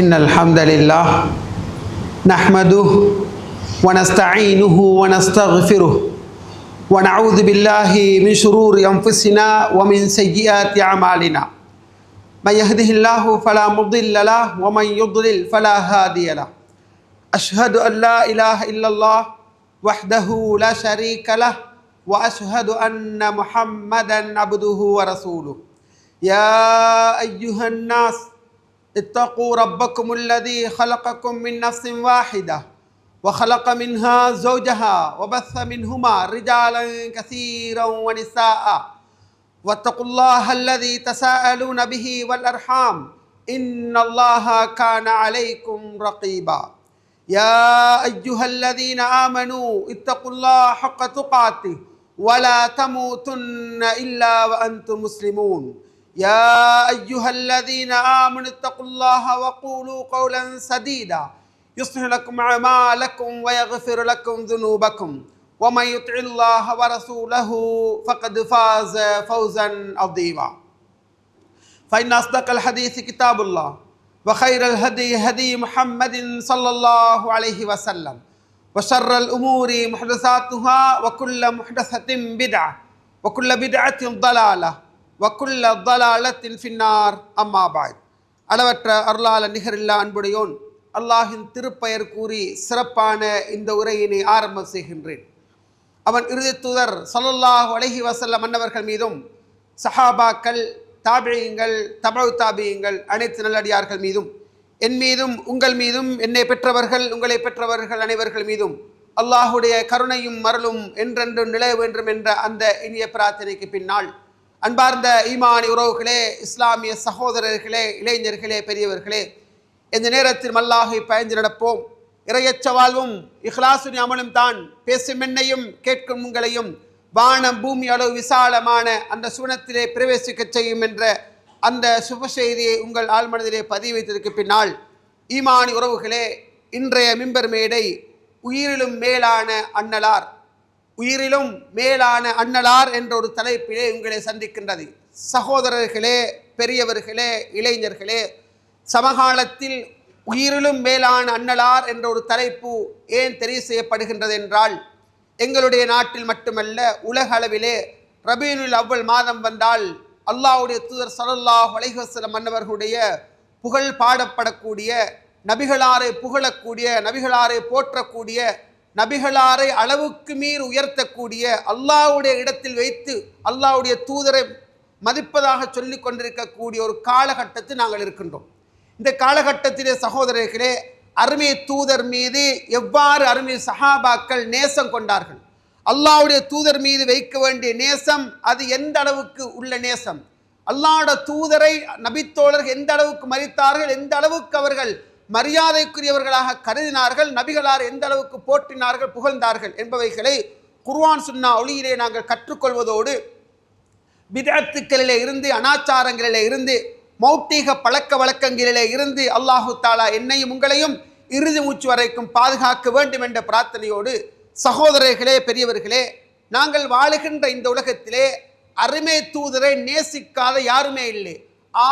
إن الحمد لله نحمده ونستعينه ونستغفره ونعوذ بالله من شرور أنفسنا ومن سيئات أعمالنا من يهده الله فلا مضل له ومن يضلل فلا هادي له أشهد أن لا إله إلا الله وحده لا شريك له وأشهد أن محمدا عبده ورسوله يا أيها الناس اتقوا ربكم الذي خلقكم من نفس واحدة وخلق منها زوجها وبث منهما رجالا كثيرا ونساء واتقوا الله الذي تساءلون به والأرحام إن الله كان عليكم رقيبا يا أيها الذين آمنوا اتقوا الله حق تقاته ولا تموتن إلا وأنتم مسلمون يا أيها الذين آمنوا اتقوا الله وقولوا قولا سديدا يصلح لكم أعمالكم ويغفر لكم ذنوبكم ومن يطع الله ورسوله فقد فاز فوزا عظيما فإن أصدق الحديث كتاب الله وخير الهدي هدي محمد صلى الله عليه وسلم وشر الأمور محدثاتها وكل محدثة بدعة وكل بدعة ضلالة وكل ضلالة في النار أما بعد அளவற்ற அருளாள நிகரில்லா அன்புடையோன் அல்லாஹின் திருப்பெயர் கூறி சிறப்பான இந்த உரையினை ஆரம்பம் செய்கின்றேன். அவன் இறுதி தூதர் ஸல்லல்லாஹு அலைஹி வஸல்லம் அன்னவர்கள் மீதும் சஹாபாக்கள், தாபியீங்கள், தபஉ தாபியீங்கள், அனைத்து நல்லடியார்கள் மீதும், என் மீதும், உங்கள் மீதும், என்னை பெற்றவர்கள், உங்களை பெற்றவர்கள் அனைவர்கள் மீதும் அல்லாஹுடைய கருணையும் மரலும் என்றென்றும் நிலவ வேண்டும் என்ற அந்த இனிய பிரார்த்தனைக்கு பின்னால், அன்பார்ந்த ஈமானி உறவுகளே, இஸ்லாமிய சகோதரர்களே, இளைஞர்களே, பெரியவர்களே, இந்த நேரத்தில் அல்லாஹை பயந்து நடப்போம். இறையச்ச வாழ்வும் இஹ்லாசுனி அமலும் தான் பேசும் என்னையும் கேட்கும் உங்களையும் வானம் பூமி அளவு விசாலமான அந்த சுவனத்திலே பிரவேசிக்க செய்யும் என்ற அந்த சுப செய்தியை உங்கள் ஆழ்மனதிலே பதிவு வைத்ததற்கு பின்னால், ஈமானி உறவுகளே, இன்றைய மிம்பர் மேடை உயிரிலும் மேலான அன்னலார், உயிரிலும் மேலான அன்னலார் என்ற ஒரு தலைப்பிலே உங்களை சந்திக்கின்றது. சகோதரர்களே, பெரியவர்களே, இளைஞர்களே, சமகாலத்தில் உயிரிலும் மேலான அன்னலார் என்ற ஒரு தலைப்பு ஏன் தெரிவு செய்யப்படுகின்றது என்றால், எங்களுடைய நாட்டில் மட்டுமல்ல, உலக அளவிலே ரபீஉல் அவ்வல் மாதம் வந்தால் அல்லாஹ்வுடைய தூதர் ஸல்லல்லாஹு அலைஹி வஸல்லம் அன்னவர்களுடைய புகழ் பாடப்படக்கூடிய, நபிகளாரை புகழக்கூடிய, நபிகளாரை போற்றக்கூடிய, நபிகளாரை அளவுக்கு மீறி உயர்த்தக்கூடிய, அல்லாஹ்வுடைய இடத்தில் வைத்து அல்லாஹ்வுடைய தூதரை மதிப்பதாக சொல்லி கொண்டிருக்கக்கூடிய ஒரு காலகட்டத்தில் நாங்கள் இருக்கின்றோம். இந்த காலகட்டத்திலே சகோதரர்களே, அருமை தூதர் மீது எவ்வாறு அருமை சஹாபாக்கள் நேசம் கொண்டார்கள், அல்லாஹ்வுடைய தூதர் மீது வைக்க வேண்டிய நேசம் அது எந்த அளவுக்கு உள்ள நேசம், அல்லாஹ்வுடைய தூதரை நபித்தோழர்கள் எந்த அளவுக்கு மதித்தார்கள், எந்த அளவுக்கு அவர்கள் மரியாதைக்குரியவர்களாக கருதினார்கள், நபிகளார் எந்த அளவுக்கு போற்றினார்கள், புகழ்ந்தார்கள் என்பவைகளை குர்ஆன் சுன்னா ஒளியிலே நாங்கள் கற்றுக்கொள்வதோடு, பிதஅத்துக்களிலே இருந்து, அனாச்சாரங்களிலே இருந்து, மௌட்டிக பழக்க வழக்கங்களிலே இருந்து அல்லாஹு தாலா என்னையும் உங்களையும் இறுதி மூச்சு வரைக்கும் பாதுகாக்க வேண்டும் என்ற பிரார்த்தனையோடு, சகோதரர்களே, பெரியவர்களே, நாங்கள் வாழுகின்ற இந்த உலகத்திலே அருமை தூதரை நேசிக்காத யாருமே இல்லை.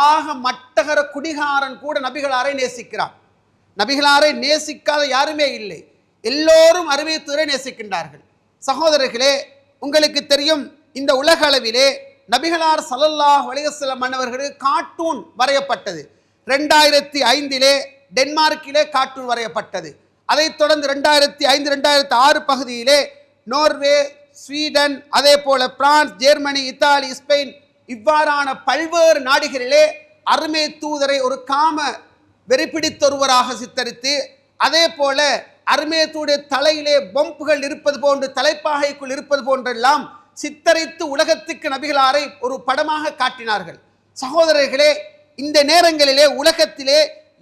ஆக மட்டகர குடிகாரன் கூட நபிகளாரை நேசிக்கிறார். நபிகளாரை நேசிக்காத யாருமே இல்லை. எல்லோரும் அருமை தூதரை நேசிக்கின்றார்கள். சகோதரர்களே, உங்களுக்கு தெரியும், இந்த உலக அளவிலே நபிகளார் ஸல்லல்லாஹு அலைஹி வஸல்லம் அன்னவர்களுக்கு கார்ட்டூன் வரையப்பட்டது. 2005 டென்மார்க்கிலே கார்ட்டூன் வரையப்பட்டது. அதைத் தொடர்ந்து 2005, 2006 பகுதியிலே நோர்வே, ஸ்வீடன், அதே போல பிரான்ஸ், ஜெர்மனி, இத்தாலி, ஸ்பெயின் இவ்வாறான பல்வேறு நாடுகளிலே அருமை தூதரை ஒரு காம வெறிப்பிடித்தொருவராக சித்தரித்து, அதே போல அருமை தூடைய தலையிலே பொம்புகள் இருப்பது போன்று, தலைப்பாகைக்குள் இருப்பது போன்றெல்லாம் சித்தரித்து உலகத்துக்கு நபிகளாரை ஒரு படமாக காட்டினார்கள். சகோதரர்களே, இந்த நேரங்களிலே உலகத்திலே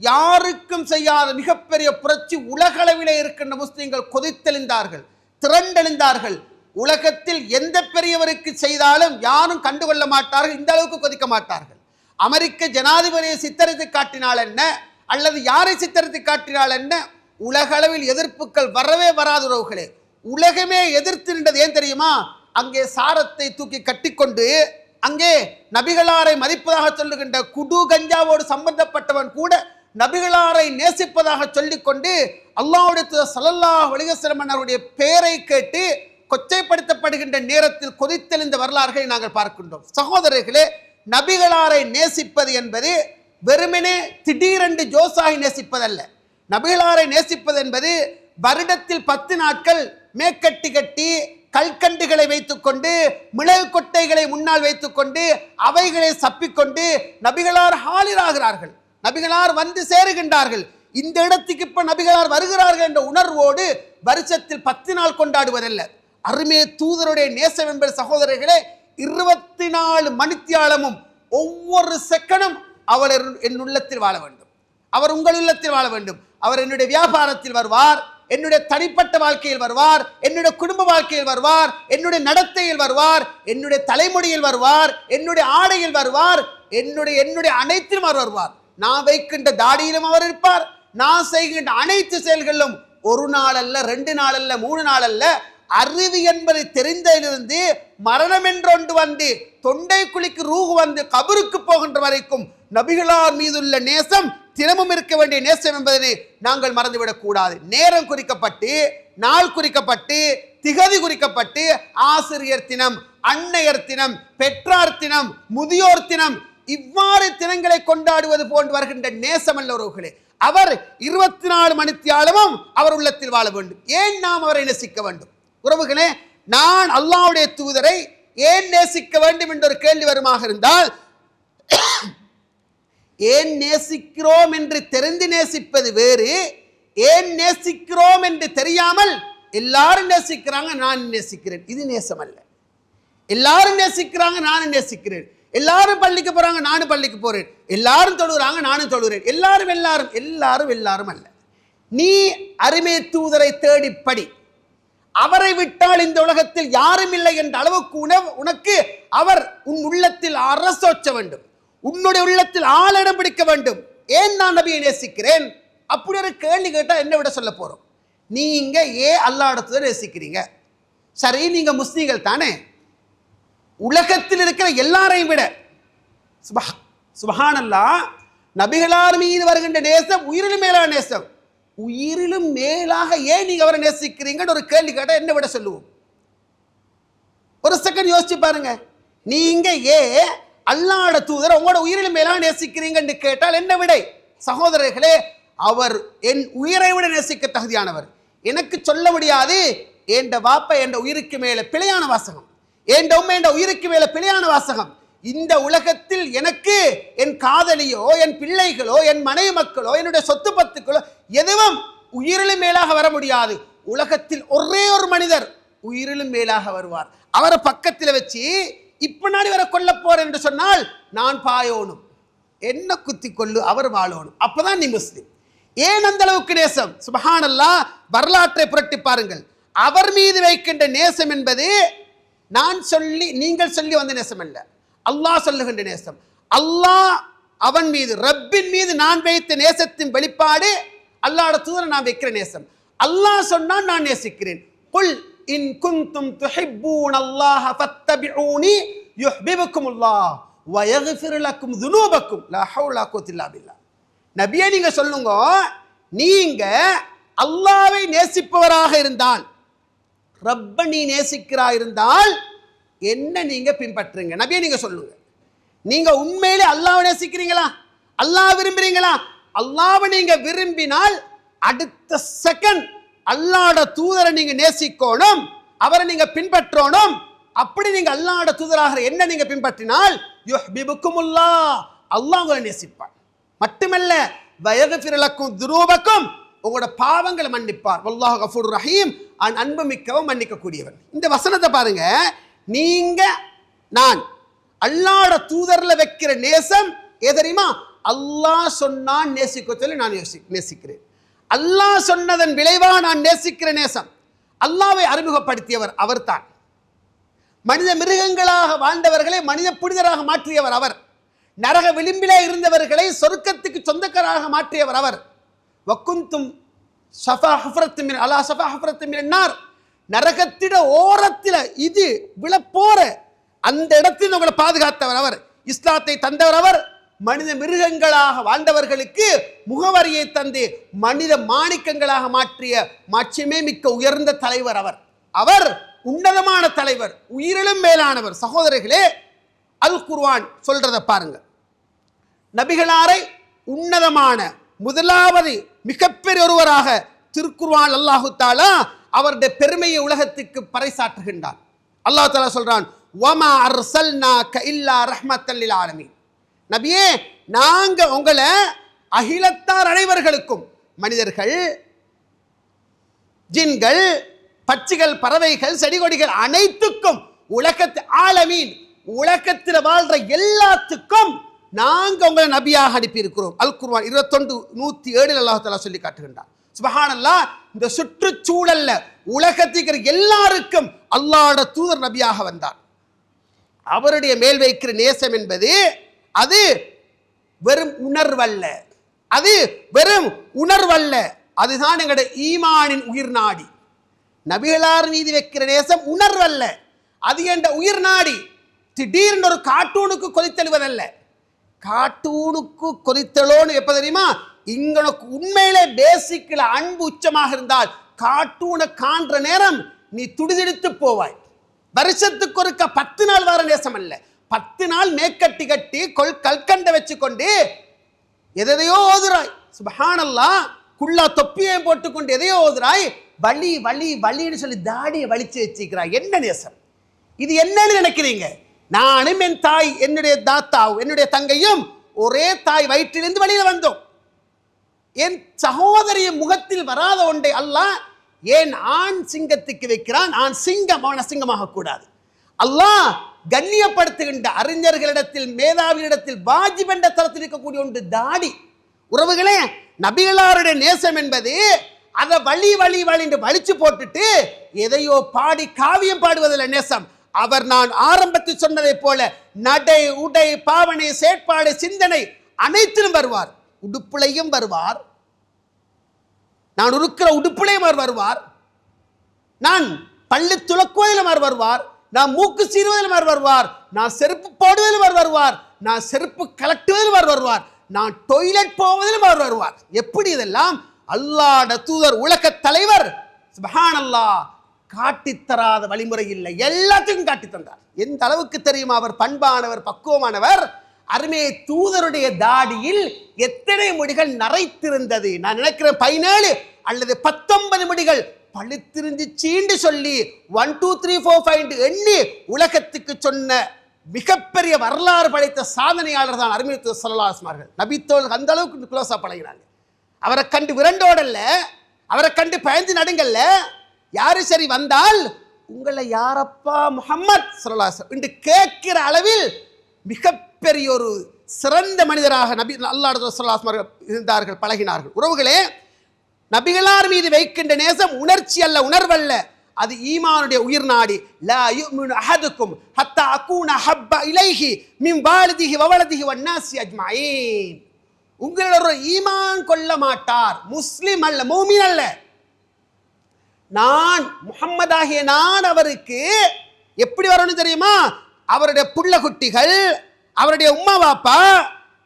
யாருக்கும் செய்யாத மிகப்பெரிய புரட்சி உலகளவிலே இருக்கின்ற முஸ்லிம்கள் கொதித்தெழுந்தார்கள், திரண்டெழுந்தார்கள். உலகத்தில் எந்த பெரியவருக்கு செய்தாலும் யாரும் கண்டுகொள்ள மாட்டார்கள், இந்த அளவுக்கு கொதிக்க மாட்டார்கள். அமெரிக்க ஜனாதிபதியை சித்தரித்து காட்டினால் என்ன, அல்லது யாரை சித்தரித்து காட்டினால் என்ன, உலகளவில் எதிர்ப்புகள் வரவே வராது உறவுகளே. உலகமே எதிர்த்து நின்றது ஏன் தெரியுமா? அங்கே சாரத்தை தூக்கி கட்டிக்கொண்டு அங்கே நபிகளாரை மதிப்பதாக சொல்லுகின்ற குடு கஞ்சாவோடு சம்பந்தப்பட்டவன் கூட நபிகளாரை நேசிப்பதாக சொல்லிக்கொண்டு அல்லாஹ்வுடைய தூதர் ஸல்லல்லாஹு அலைஹி வஸல்லம் அவருடைய பெயரை கேட்டு கொச்சைப்படுத்தப்படுகின்ற நேரத்தில் கொதித்தெழுந்த வரலாறுகளை நாங்கள் பார்க்கின்றோம். சகோதரர்களே, நபிகளாரை நேசிப்பது என்பது வெறுமனே திடீரென்று ஜோசாகி நேசிப்பதல்ல. நபிகளாரை நேசிப்பது என்பது வருடத்தில் 10 நாட்கள் மேக்கட்டி கட்டி கல்கண்டுகளை வைத்துக்கொண்டு மிளகு கொட்டைகளை முன்னால் வைத்துக்கொண்டு அவைகளை சப்பிக்கொண்டு நபிகளார் ஆகிறார்கள், நபிகளார் வந்து சேருகின்றார்கள். இந்த இடத்துக்கு இப்ப நபிகளார் வருகிறார்கள் என்ற உணர்வோடு வருஷத்தில் 10 நாள் கொண்டாடுவதல்ல. அருமே தூதருடைய நேசம் என்பது சகோதரர்களே 24 மணித்தியாலமும் ஒவ்வொரு செகண்டும் அவர் என் உள்ளத்தில் வாழ வேண்டும், அவர் உங்கள் உள்ளத்தில் வாழ வேண்டும். அவர் என்னுடைய வியாபாரத்தில் வருவார், என்னுடைய தனிப்பட்ட வாழ்க்கையில் வருவார், என்னுடைய குடும்ப வாழ்க்கையில் வருவார், என்னுடைய நடத்தையில் வருவார், என்னுடைய தலைமுடியில் வருவார், என்னுடைய ஆடையில் வருவார், என்னுடைய அனைத்திலும் அவர் வருவார். நான் வைக்கின்ற தாடியிலும் அவர் இருப்பார், நான் செய்கின்ற அனைத்து செயல்களிலும் 1 நாள் அல்ல, 2 நாள் அல்ல, 3 நாள் அல்ல, அறிவு என்பதை தெரிந்ததிலிருந்து மரணம் என்றொன்று வந்து தொண்டை குழிக்கு ரூஹ் வந்து கபருக்கு போகின்ற வரைக்கும் நபிகளார் மீதுள்ள நேசம் தினமும் இருக்க வேண்டிய நேசம் என்பதனை நாங்கள் மறந்துவிடக் கூடாது. நேரம் குறிக்கப்பட்டு, நாள் குறிக்கப்பட்டு, திகதி குறிக்கப்பட்டு, ஆசிரியர் தினம், அன்னையர் தினம், பெற்றார் தினம், முதியோர் தினம், இவ்வாறு தினங்களை கொண்டாடுவது போன்று வருகின்ற நேசம் அல்ல உறவுகளே. அவர் 24 மணித்தியாலமும் அவர் உள்ளத்தில் வாழ வேண்டும். ஏன் நாம் அவரை நேசிக்க வேண்டும் உறவுகளே? நான் அல்லாஹ்வுடைய தூதரை ஏன் நேசிக்க வேண்டும் என்ற ஒரு கேள்வி வருமாக இருந்தால், ஏன் நேசிக்கிறோம் என்று தெரிந்து நேசிப்பது வேறு, ஏன் நேசிக்கிறோம் என்று தெரியாமல் எல்லாரும் நேசிக்கிறாங்க நான் நேசிக்கிறேன், இது நேசம் அல்ல. எல்லாரும் நேசிக்கிறாங்க நானும் நேசிக்கிறேன், எல்லாரும் பள்ளிக்கு போறாங்க நானும் பள்ளிக்கு போறேன், எல்லாரும் தொழுகிறாங்க நானும் தொழுகிறேன், எல்லாரும் எல்லாரும் எல்லாரும் எல்லாரும் அல்ல. நீ அருமை தூதரை தேடி படி, அவரை விட்டால் இந்த உலகத்தில் யாரும் இல்லை என்ற அளவுக்கு உனக்கு அவர் உன் உள்ளத்தில் அரசோச்ச வேண்டும், உன்னுடைய உள்ளத்தில் ஆளிடம் பிடிக்க வேண்டும். ஏன் நான் நபியை நேசிக்கிறேன் அப்படி ஒரு கேள்வி கேட்டா என்ன விட சொல்ல போறோம்? நீங்க ஏன் அல்லாஹ்வை நேசிக்கிறீங்க? சரி, நீங்க முஸ்லிம்கள் தானே, உலகத்தில் இருக்கிற எல்லாரையும் விட சுப்ஹானல்லாஹ் நபிகளார் மீது வருகின்ற நேசம் உயிரிலும் மேலான நேசம். உயிரிலும் மேலாக ஏன் நீங்க அவரை நேசிக்கிறீங்கன்னு ஒரு கேள்வி கேட்டா என்ன விட சொல்லுவோம்? ஒரு செகண்ட் யோசிச்சு பாருங்க. நீங்க ஏன் அல்லாஹ்வுடைய தூதர் உங்களோட உயிரிலும் மேலாக நேசிக்கிறீங்கன்னு கேட்டால் என்ன விடை? சகோதரர்களே, அவர் என் உயிரை விட நேசிக்க தகுதியானவர். எனக்கு சொல்ல முடியாது என்ற வாப்ப என்ற உயிருக்கு மேல பிழையான வாசகம், என் உம்மை என்ற உயிருக்கு மேல பிழையான வாசகம். இந்த உலகத்தில் எனக்கு என் காதலியோ, என் பிள்ளைகளோ, என் மனைவி மக்களோ, என்னுடைய சொத்து பத்துக்களோ எதுவும் உயிரிலும் மேலாக வர முடியாது. உலகத்தில் ஒரே ஒரு மனிதர் உயிரிலும் மேலாக வருவார். அவரை பக்கத்தில் வச்சு இப்ப நான் இவரை கொல்ல போறேன் என்று சொன்னால் நான் பாயோனும், என்ன குத்தி கொள்ளு, அவர் வாழணும், அப்பதான் நீ முஸ்லிம். ஏன் அந்த அளவுக்கு நேசம்? சுப்ஹானல்லாஹ், வரலாற்றை புரட்டி பாருங்கள். அவர் மீது வைக்கின்ற நேசம் என்பது நான் சொல்லி நீங்கள் சொல்லி வந்த நேசம் அல்ல, அல்லாஹ் சொல்லுகின்ற நேசம். அல்லாஹ் அவன் மீது, ரப்பின் மீது நான் வைத்த நேசத்தின் வெளிப்பாடு அல்லாஹ்வுடைய தூதரை நான் வைக்கிற நேசம். அல்லாஹ் சொன்னான் நான் நேசிக்கிறேன். குல் இன் குன்தும் துஹிப்பூனல்லாஹ ஃபத்தபிஊனி யுஹ்பிபுக்குமுல்லாஹ் வ யக்ஃபிர் லக்கும் ذுனூபக்கும் லா ஹவ்ல வலா குவத்த இல்லா பில்லாஹ். நபியே நீங்க சொல்லுங்க, நீங்க அல்லாஹ்வை நேசிப்பவராக இருந்தால், ரப்ப நீ நேசிக்கிறாய் இருந்தால் என்ன நீங்க பின்பற்றுங்க. நபியே நீங்க சொல்லுங்க, நீங்க உண்மையிலே அல்லாஹ்வை நேசிக்கிறீங்களா? அல்லாஹ் விரும்புறீங்களா? அல்லாஹ்வை நீங்க விரும்பினால் அடுத்த செகண்ட் அல்லாஹ்வுடைய தூதரை நீங்க நேசிக்கணும், அவரை நீங்க பின்பற்றணும். அப்படி நீங்க அல்லாஹ்வுடைய தூதராக என்ன நீங்க பின்பற்றினால் யுஹ்பிபுக்குமுல்லாஹ், அல்லாஹ் உங்களை நேசிப்பார். மட்டுமல்ல வயக்ஃபிர் லக்கும் ذுனூபக்கும், உங்களோட பாவங்களை மன்னிப்பார். வல்லாஹு கஃபூர் ரஹீம், அன்பு மிக்கவன் மன்னிக்க கூடியவன். இந்த வசனத்தை பாருங்க. நீங்க நான் அல்லாஹ்வுடைய தூதர்ல வைக்கிற நேசம் எது தெரியுமா? அல்லாஹ் சொன்னான் நேசிக்க சொல்லி நான் நேசிக்கிறேன். அல்லாஹ் சொன்னதன் விளைவா நான் நேசிக்கிற நேசம். அல்லாஹ்வை அறிமுகப்படுத்தியவர் அவர்தான். மனித மிருகங்களாக வாழ்ந்தவர்களை மனித புனிதராக மாற்றியவர் அவர். நரக விளிம்பிலே இருந்தவர்களை சொர்க்கத்துக்கு சொந்தக்காரராக மாற்றியவர் அவர். வக்குந்தும் ஷஃபா ஹுஃப்ரத்து மின் அலா ஷஃபா ஹுஃப்ரத்து மின் நார், நரகத்திட ஓரத்தில் இது விழப்போற அந்த இடத்தில் உங்களை பாதுகாத்தவர் அவர். இஸ்லாத்தை தந்தவர் அவர், மனித மிருகங்களாக வாழ்ந்தவர்களுக்கு முகவரியை தந்து மனித மாணிக்கங்களாக மாற்றிய மாட்சிமே மிக்க உயர்ந்த தலைவர் அவர். அவர் உன்னதமான தலைவர், உயிரிலும் மேலானவர். சகோதரர்களே, அல் குர்ஆன் சொல்றத பாருங்க. நபிகளாரை உன்னதமான முதலாவது மிகப்பெரிய ஒருவராக திருக்குர்ஆன் அல்லாஹு தஆலா அவருடைய பெருமையை உலகத்துக்கு பறைசாற்றுகின்றான். அல்லாஹ் தஆலா சொல்றான், வமா அர்சல்னாக இல்லா ரஹ்மத்தல் லில் ஆலமீன். நபியே, நாங்க உங்களை அகிலத்தார் அனைவர்களுக்கும், மனிதர்கள், ஜின்கள், பட்சிகள், பறவைகள், செடி கொடிகள் அனைத்துக்கும், உலகத்து ஆலமீன், உலகத்தில் வாழ்ற எல்லாத்துக்கும் நாங்க உங்களை நபியாக அனுப்பி இருக்கிறோம். அல் குர்ஆன் 21:107 அல்லாஹ் தஆலா சொல்லி காட்டுகின்றார். சுப்ஹானல்லாஹ். இந்த சுற்றுச்சூழல்ல உலகத்துக்கு எல்லாருக்கும் அல்லாஹ்வுடைய தூதர் நபியாக வந்தார். அவருடைய மேல் வைக்கிற நேசம் என்பது அது வெறும் உணர்வல்ல, அது வெறும் உணர்வல்ல, அதுதான் எங்களுடைய ஈமானின் உயிர் நாடி. நபிகளார் மீது வைக்கிற நேசம் உணர்வல்ல, அது என்ற உயிர் நாடி. திடீர்னு ஒரு கார்ட்டூனுக்கு கொதித்தெழுவதல்ல. கார்ட்டூனுக்கு கொதித்தலோன்னு எப்ப தெரியுமா? இங்கனுக்கு உண்மையிலே பேசிக்கல அன்பு உச்சமாக இருந்தால் கார்ட்டூனை காண்ற நேரம் நீ துடிதுடித்து போவாய். வருஷத்துக்கு ஒருக்க 10 நாள் வர நேசம் அல்ல, 10 நாள் மேக்கட்டி கட்டி கல்கண்ட வச்சு கொண்டு எதையோ ஓதுறாய். சுப்ஹானல்லாஹ். குள்ளா தொப்பியை போட்டுக்கொண்டு எதையோ ஓதுறாய். வலி வலி வலின்னு சொல்லி தாடியை வலிச்சு வச்சுக்கிறாய். என்ன நேசம் இது? என்னன்னு நினைக்கிறீங்க? நானும் என் தாய், என்னுடைய தாத்தாவும் என்னுடைய தங்கையும் ஒரே தாய் வயிற்றிலிருந்து வெளியில வந்தோம். என் சகோதரிய முகத்தில் வராத ஒன்றை அல்லாஹ் ஏன் ஆண் சிங்கத்துக்கு வைக்கிறான்? ஆண் சிங்கம் அவன் அசிங்கமாக கூடாது. அல்லாஹ் கண்ணியப்படுத்துகின்ற அறிஞர்களிடத்தில், மேதாவிகளிடத்தில் வாஜிப் என்ற தரத்தில் இருக்கக்கூடிய ஒன்று தாடி. உறவுகளே, நபிகளாருடைய நேசம் என்பது அதை வழி வழி வழி என்று வலிச்சு போட்டுட்டு எதையோ பாடி காவியம் பாடுவதில் நேசம். அவர் நான் ஆரம்பத்தில் சொன்னதை போல நடை, உடை, பாவனை, செயற்பாடு, சிந்தனை அனைத்திலும் வருவார். உடுப்புலையும் வருவார், நான் இருக்கிற உடுப்புலையும் அவர் வருவார், நான் பள்ளி துளக்குவதிலும் அவர் வருவார், நான் மூக்கு சீருவதிலும் அவர் வருவார், நான் செருப்பு போடுவதிலும் அவர் வருவார், நான் செருப்பு கலட்டுவதிலும் அவர் வருவார், நான் டொய்லெட் போவதிலும் அவர் வருவார். எப்படி இதெல்லாம்? அல்லாஹ்வுடைய தூதர், உலக தலைவர், சுப்ஹானல்லாஹ், காட்டித்தராத வழிமுறை இல்லை, எல்லாத்துக்கும் காட்டி தந்தார். எந்த அளவுக்கு தெரியுமா? அவர் பண்பானவர், பக்குவமானவர். அருமை தூதருடைய தாடியில் எத்தனை முடிகள் நரைத்திருந்தது? நான் நினைக்கிறேன் 17 அல்லது 19 முடிகள் பழுத்திருந்துச்சின்னு சொல்லி 1 2 3 4 5 எண்ணி உலகத்துக்கு சொன்ன மிகப்பெரிய வரலாறு படைத்த சாதனையாளர் தான் அருமை தூதர் ஸல்லல்லாஹு அலைஹி வஸல்லம். நபித்தோல் அந்த அளவுக்கு க்ளோஸா பழகினாங்க. அவரை கண்டு விரண்டோடல்ல, அவரை கண்டு பயந்து நடுங்கல்ல. யாரு சரி வந்தால் உங்களை யாரப்பா முஹம்மத் ஸல்லல்லாஹு அலைஹி வஸல்லம் என்று கேட்கிற அளவில் மிகப்பெரிய ஒரு சிறந்த மனிதராக நபி அல்லாஹ் ஸல்லல்லாஹு அலைஹி வஸல்லம் இருந்தார்கள், பழகினார்கள். உறவுகளே, நபிகளார் மீது வைக்கின்ற நேசம் உணர்ச்சி அல்ல, உணர்வல்ல, அது ஈமானுடைய உயிர் நாடி. லா யுமினு அஹதுக்கும் ஹத்தா அகூன ஹப்ப இலைஹி மின் வாலிதிஹி வவலதிஹி வன்னாஸி அஜ்மஈன். உங்களோட ஈமான் கொள்ள மாட்டார், முஸ்லிம் அல்ல, மூமின் அல்ல. நான் முஹம்மதாகிய நான் அவருக்கு எப்படி வரணும் தெரியுமா? அவருடைய புள்ள குட்டிகள், அவருடைய உம்மா பாப்பா,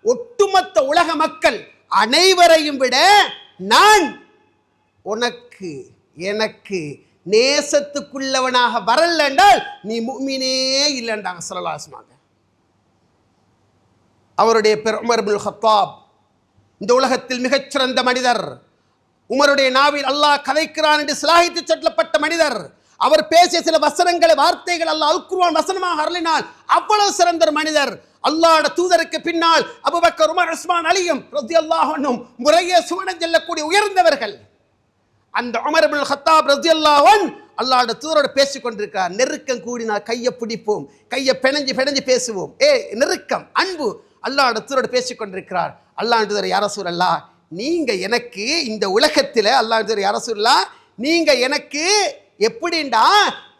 ஒட்டுமொத்த உலக மக்கள் அனைவரையும் விட நான் உனக்கு எனக்கு நேசத்துக்குள்ளவனாக வரல என்றால் நீ முஃமினே இல்லைன்றாங்க ஸல்லல்லாஹு அலைஹி வஸல்லம். அவருடைய பேர் உமர் இப்னுல் கத்தாப். இந்த உலகத்தில் மிகச்சிறந்த மனிதர். உமருடைய நாவில் அல்லாஹ் கதைக்கிறான் என்று சிலாகித்து சொல்லப்பட்ட மனிதர். அவர் பேசிய சில வசனங்களை, வார்த்தைகள் அல்லாஹ் அல் குர்ஆன் வசனமாக அருளினால் அவ்வளவு சிறந்த மனிதர். அல்லாஹ்வுடைய தூதருக்கு பின்னால் அபூபக்கர், உமர், உஸ்மான், அலியும் ரலியல்லாஹு அன்ஹும் முறையே சுவனம் செல்லக்கூடிய உயர்ந்தவர்கள். அந்த உமர் இப்னுல் கத்தாப் ரலியல்லாஹு அன்ஹு அல்லாஹ்வுடைய தூதரோடு பேசிக் கொண்டிருக்கிறார். நெருக்கம் கூடினால் கையை பிடிப்போம், கையை பிணைஞ்சு பேசுவோம். நெருக்கம், அன்பு. அல்லாஹ்வுடைய தூதரோடு பேசிக் கொண்டிருக்கிறார். அல்லாஹ்வுடைய தூதர், யா ரசூலல்லாஹ், நீங்க எனக்கு இந்த உலகத்தில், அல்லாஹ்வுடைய தூதர், யா ரசூலல்லாஹ், நீங்க எனக்கு எப்படிண்டா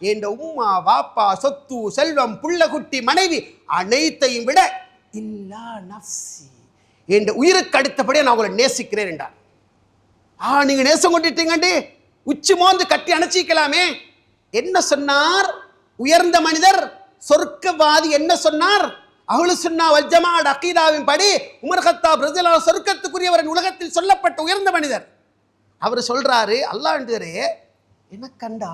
என் உம்மா வாப்பா சொத்து செல்வம் புள்ள குட்டி மனைவி அனைத்தையும் விட இல்லா நஃப்சி, என் உயிருக்கு அடுத்தபடியே நான் உங்களை நேசிக்கிறேன் என்றார். நீங்க நேசம் கொண்டுட்டீங்கண்டி உச்சி மோந்து கட்டி அணைச்சிக்கலாமே. என்ன சொன்னார் உயர்ந்த மனிதர், சொர்க்கவாதி? என்ன சொன்னார்? அஹ்லுஸ் சுன்னா வல் ஜமாஅத் அகீதாவின் படி உமர் கத்தாப் ரலியல்லாஹு அன்ஹு சொர்க்கத்துக்குரியவர், உலகத்தில் சொல்லப்பட்ட உயர்ந்த மனிதர். அவர் சொல்றாரு, அல்லாஹ்ன்றே எனக்கு கண்டா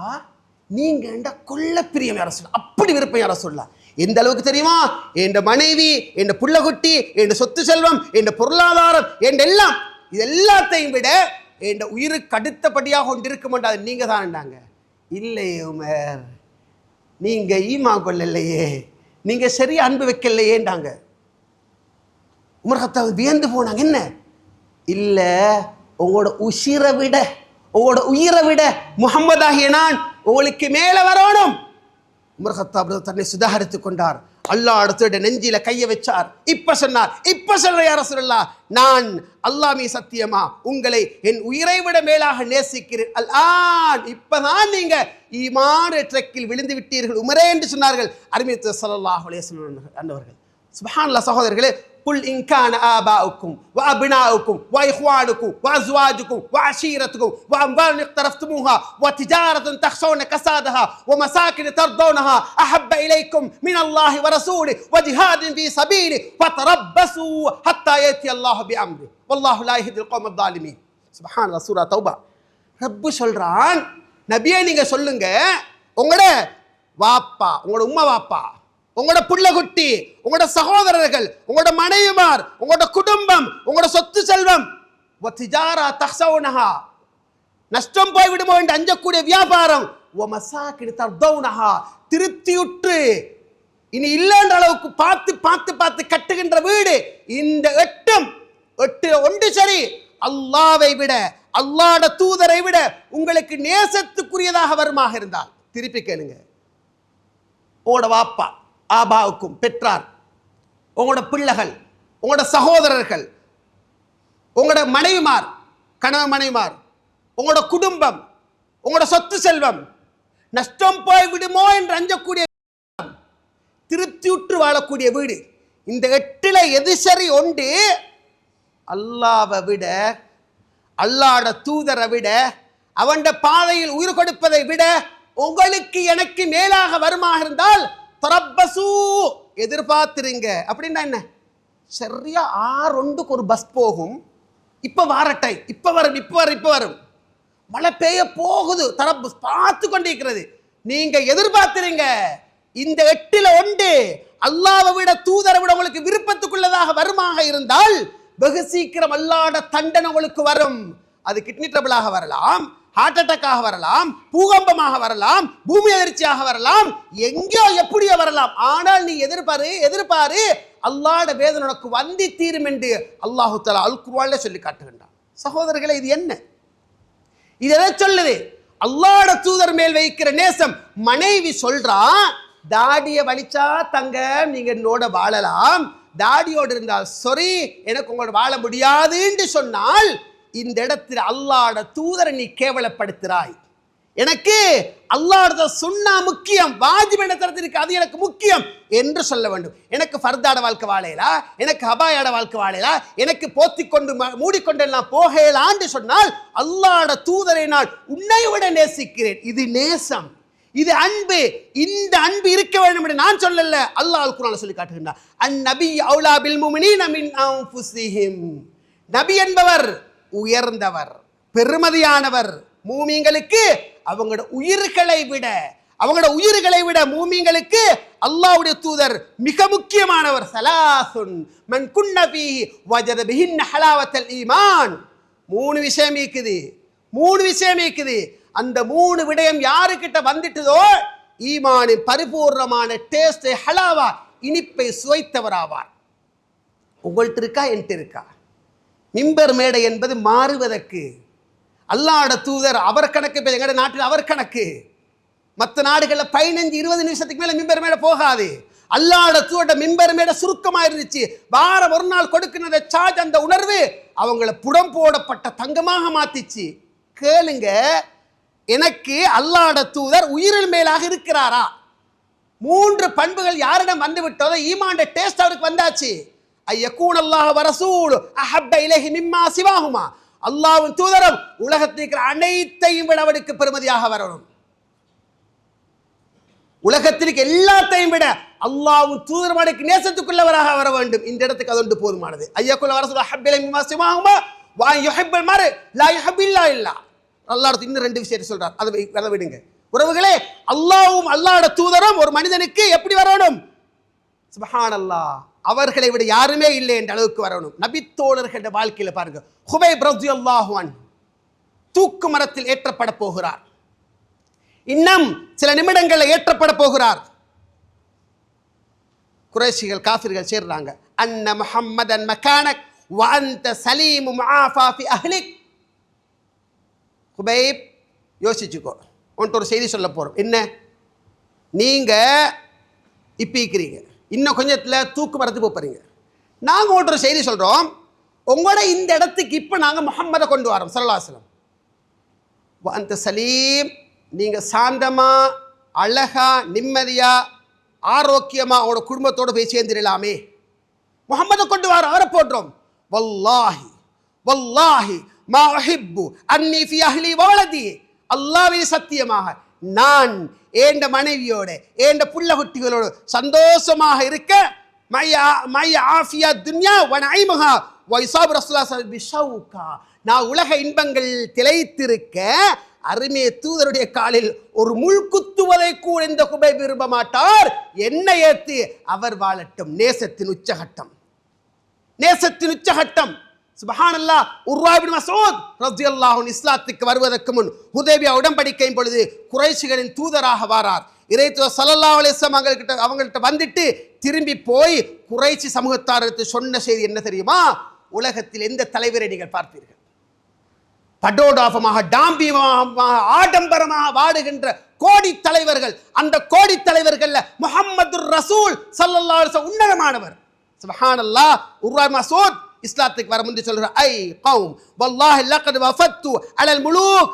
நீங்க கொல்ல பிரியம் யார சொல்ல, அப்படி விருப்பம் யார சொல்ல. எந்த அளவுக்கு தெரியுமா? என் மனைவி, என் புள்ளகுட்டி, என் சொத்து செல்வம், என் பொருளாதாரம், என் எல்லாம், இது எல்லாத்தையும் விட என் உயிருக்கு அடுத்தபடியாக கொண்டிருக்க மாட்டாது நீங்க தான். இல்லையே உமர், நீங்க ஈமா கொள்ளலையே, நீங்க சரியா அன்பு வைக்கலையேண்டாங்க. உமர் கத்தாப் வியந்து போனாங்க. என்ன? இல்ல, உங்களோட உயிரை விட முஹம்மதாகிய நான் உங்களுக்கு மேல வரணும். உமர் கத்தாப் தன்னை சுதாகரித்துக் கொண்டார். அல்லாஹ் அடுத்த நெஞ்சில கைய வச்சார். இப்ப சொல்ற யா ரசூலல்லாஹ், நான் அல்லாஹ் மீ சத்தியமா உங்களை என் உயிரை விட மேலாக நேசிக்கிறேன். அல்ஆன், இப்பதான் நீங்க ஈமான் ட்ரக்கில் விழுந்து விட்டீர்கள் உமரே என்று சொன்னார்கள் அருமை ஸல்லல்லாஹு அலைஹி வஸல்லம் அன்னவர்கள். சுப்ஹானல்லாஹ். சகோதரர்களே, குல் இன் கான ஆபாஉக்கும் வ அப்னாஉக்கும் வ இஹ்வானுக்கும் வ அஸ்வாஜுக்கும் வ அஷீரத்துக்கும் வ அம்வாலுன் இக்தரஃப்துமூஹா வ திஜாரத்துன் தக்ஷௌன கஸாதஹா வ மசாகின் தர்தௌனஹா அஹப்ப இலைக்கும் மினல்லாஹி வ ரசூலிஹி வ ஜிஹாதின் ஃபீ ஸபீலிஹி ஃபதரப்பஸூ ஹத்தா யஅதி அல்லாஹு பிஅம்ரிஹி வல்லாஹு லா யஹ்தில் கௌம ஸாலிமீன். சுப்ஹானல்லாஹ். சூரா தௌபா. ரப்பு சொல்றான், நபியே நீங்க சொல்லுங்க, உங்களோட வாப்பா, உங்களோட உம்மா வாப்பா, உங்களோட புள்ளகுட்டி, உங்களோட சகோதரர்கள், உங்களோட மனைவிமார், உங்களோட குடும்பம், உங்களோட சொத்து செல்வம், நஷ்டம் போய்விடுமோ என்று அஞ்சக்கூடிய வியாபாரம், திருப்தியுற்று இனி இல்லைன்ற அளவுக்கு பார்த்து பார்த்து பார்த்து கட்டுகின்ற வீடு, இந்த எட்டு ஒன்று சரி அல்லாவை விட, அல்லாஹ்வுடைய தூதரை விட உங்களுக்கு நேசத்துக்குரியதாக வருமாக இருந்தால், திருப்பி கேளுங்க, உங்களோட வாப்பா ஆபாவுக்கும் பெற்றார், உங்களோட பிள்ளைகள், உங்களோட சகோதரர்கள், உங்களோட மனைவிமார், கணவ மனைவிமார், உங்களோட குடும்பம், உங்களோட சொத்து செல்வம் நஷ்டம் போய் விடுமோ என்று அஞ்சக்கூடிய, திருப்தியுற்று வாழக்கூடிய வீடு, இந்த 8ல எது சரி ஒன்று அல்லாஹ்வை விட, அல்லாஹ்வுடைய தூதரை விட, அவன் பாதையில் உயிர் கொடுப்பதை விட உங்களுக்கு எனக்கு மேலாக வருமாக இருந்தால் தரப்பசு, எதிர்பார்த்துருங்க. அப்படின்னா என்ன? சரியா 6:01 ஒரு பஸ் போகும், இப்ப வாரட்டை, இப்ப வரும், மழை பெய்ய போகுது, தரப்பு பார்த்து கொண்டிருக்கிறது, நீங்க எதிர்பார்த்துருங்க. இந்த 8ல ஒன்று அல்லாஹ்வை விட தூதரை விட உங்களுக்கு விருப்பத்துக்குள்ளதாக வருமாக இருந்தால் வெகு சீக்கிரம் அல்லாஹ்வுடைய தண்டனை உங்களுக்கு வரும். அது கிட்னி ட்ரபிளாக வரலாம், ஹார்ட் அட்டாக்காக வரலாம், பூகம்பமாக வரலாம், பூமி அதிர்ச்சியாக வரலாம், எங்கேயோ எப்படியோ வரலாம். ஆனால் நீ எதிர்பாரு அல்லாஹ்வுடைய வேதனை உனக்கு வந்தி தீரும் என்று அல்லாஹ் தஆலா அல் குர்ஆன்ல சொல்லி காட்டுகின்றான். சகோதரர்களே, இது என்ன? இது எதை சொல்லுது? அல்லாஹ்வுடைய தூதர் மேல் வைக்கிற நேசம். மனைவி சொல்றா, தாடிய வலிச்சா தங்க நீங்க என்னோட வாழலாம், தாடியோடு இருந்தால் சொரி எனக்கு உங்களோட வாழ முடியாதுன்னு சொன்னால், இந்த இடத்தில் அல்லாஹ்வுடைய தூதரை நீ கேவலப்படுத்துறாய். எனக்கு அல்லாஹ்வுடைய சுன்னா முக்கியம், வாஜிப் என்ற தரத்திற்கு அது எனக்கு முக்கியம் என்று சொல்ல வேண்டும். எனக்கு ஃபர்தாட வாழ்க்கை வாழையலா, எனக்கு ஹபாயாட வாழ்க்கை வாழையலா, எனக்கு போத்திக்கொண்டு மூடிக்கொண்டு நான் போகலான்னு சொன்னால் அல்லாஹ்வுடைய தூதரை நான் உன்னை விட நேசிக்கிறேன். இது நேசம், இது அன்பு. இந்த அன்பு இருக்க வேண்டும் என்று நான் சொல்லல, அல்லாஹ் அல் குர்ஆன்ல சொல்லி காட்டுகின்றார். அன்-நபி அவுலா பில் முஃமினீன மின் அன்ஃபுஸிஹிம். நபி என்பவர் உயர்ந்தவர், பெருமதியானவர். மூமின்களுக்கு அவங்களோட உயிர்களை விட மூமின்களுக்கு அல்லாஹ்வுடைய தூதர் மிக முக்கியமானவர். ஸலாசுன் மன் குன்ன ஃபீஹி வஜத பிஹின் ஹலாவத்தல் ஈமான். 3 விஷயம் இருக்குது. அந்த 3 விடயம் யாருக்கிட்ட வந்துட்டதோ ஈமானின் பரிபூர்ணமான டேஸ்ட், ஹலாவா, இனிப்பை சுவைத்தவராவார். உங்கள்கிட்ட இருக்கா, என்கிட்ட இருக்கா? மிம்பர் மேடை என்பது மாறுவதற்கு. அல்லாஹ்வுடைய தூதர் அவர் கணக்கு, எங்களுடைய நாட்டில் அவர் கணக்கு. மற்ற நாடுகளில் 15-20 நிமிஷத்துக்கு மேலே மிம்பர் மேடை போகாது. அல்லாஹ்வுடைய தூதர் மிம்பர் மேடை சுருக்கமாக இருந்துச்சு. வாரம் ஒரு நாள் கொடுக்கிற சார்ஜ், அந்த உணர்வு அவங்களை புடம் போடப்பட்ட தங்கமாக மாத்திச்சு. கேளுங்க, எனக்கு அல்லாஹ்வுடைய தூதர் உயிரில் மேலாக இருக்கிறாரா? 3 பண்புகள் யாரிடம் வந்து விட்டதோ ஈமான் டேஸ்ட் அவருக்கு வந்தாச்சு. ஐயக்கூன் அல்லாஹ் வ ரசூல் அஹப்ப இலைஹி மிம்மா சிவாஹுமா. அல்லாஹ்வின் தூதரும் உலகத்தில் இருக்கிற அனைத்தையும் விட அவருக்கு பெருமதியாக வரணும். உலகத்திற்கு எல்லாத்தையும் விட அல்லாஹ்வும் தூதர்மானுக்கு நேசத்துக்குள்ளவராக வர வேண்டும். இந்த இடத்துக்கு அது ஒன்று போதுமானது. ஐயக்குள்ள வர சொல்ல ஹப்பிலை மிமாசிமாகுமா வா யுஹிப்பல் மர் லா யுஹிப்பில்லா இல்லா. அல்லாஹ் இன்னும் 2 விஷயத்தை சொல்றார். அதை விடுங்க உறவுகளே. அல்லாஹ்வும் அல்லாஹ்வுடைய தூதரும் ஒரு மனிதனுக்கு எப்படி வரணும்? சுப்ஹானல்லாஹ், அவர்களை விட யாருமே இல்லை என்ற அளவுக்கு வரணும். நபித்தோழர்கள வாழ்க்கையில பாருங்க. ஹுபைப் ரலியல்லாஹு அன்ஹு தூக்கு மரத்தில் ஏற்றப்பட போகிறார். இன்னும் சில நிமிடங்களில் ஏற்றப்பட போகிறார். குறைஷிகள் காஃபிர்கள் சேர்றாங்க. அன்ன முஹம்மதன் மகானக் வ அன்த சலீம் முஆஃபா ஃபி அஹ்லிக். ஹுபைப் யோசிச்சுக்கோ, உன்கிட்ட ஒரு செய்தி சொல்ல போறோம். என்ன? நீங்க இப்ப இருக்கிறீங்க, இன்னும் கொஞ்சத்துல தூக்கு மரத்துக்கு போறீங்க. நாங்க உன்கிட்ட ஒரு செய்தி சொல்றோம். உங்களோட இந்த இடத்துக்கு இப்ப நாங்க முஹம்மதை கொண்டு வரோம் ஸல்லல்லாஹு அலைஹி வஸல்லம். வ அன்த சலீம், நீங்க சாந்தமா அழகா நிம்மதியா ஆரோக்கியமா அவரோட குடும்பத்தோடு போய் சேர்ந்துடலாமே. முஹம்மதை கொண்டு வர அவரை போடுறோம். வல்லாஹி வல்லாஹி மா உஹிப்பு அன்னி ஃபி அஹ்லி வலதி. அல்லாஹ்வின் சத்தியமாக நான் ஏண்ட மனைவியோட ஏண்ட புள்ள குட்டிகளோடு சந்தோஷமாக இருக்க மைய ஆஃபியா துன்யா வ நைமுஹா வ இஸாப் ரசூலுல்லாஹி பிஷௌகா. நான் உலக இன்பங்கள் திளைத்திருக்க அருமைய தூதருடைய காலில் ஒரு முள் குத்துவதை கூட இந்த ஹுபைப் விரும்ப மாட்டார். என்ன ஏத்து அவர் வாழட்டும். நேசத்தின் உச்சகட்டம், நேசத்தின் உச்சகட்டம். சுப்ஹானல்லாஹ். உர்வா இப்னு மஸ்ஊத் ரலியல்லாஹு அன்ஹு இஸ்லாத்துக்கு வருவதற்கு முன் ஹுதைபியா உடன்படிக்கையின் பொழுது குறைஷிகளின் தூதராக வாரார். இறைத்தூதர் ஸல்லல்லாஹு அலைஹி வஸல்லம் அவங்கள்ட்ட வந்துட்டு திரும்பி போய் குறைஷி சமூகத்தாருக்கு சொன்ன செய்தி என்ன தெரியுமா? உலகத்தில் எந்த தலைவரை நீங்கள் பார்ப்பீர்கள்? படோடாபமாக டாம்பியமாக ஆடம்பரமாக வாடுகின்ற கோடி தலைவர்கள். அந்த கோடி தலைவர்கள் முஹம்மதுர் ரசூல் ஸல்லல்லாஹு அலைஹி வஸல்லம் உன்னதமானவர். சுப்ஹானல்லாஹ். உர்வா இப்னு மஸ்ஊத் இஸ்லாத்துக்கு வர முந்தி சொல்ற, ஐ கௌம் வல்லாஹி லகத் வஃபத்து அலல் முலூக்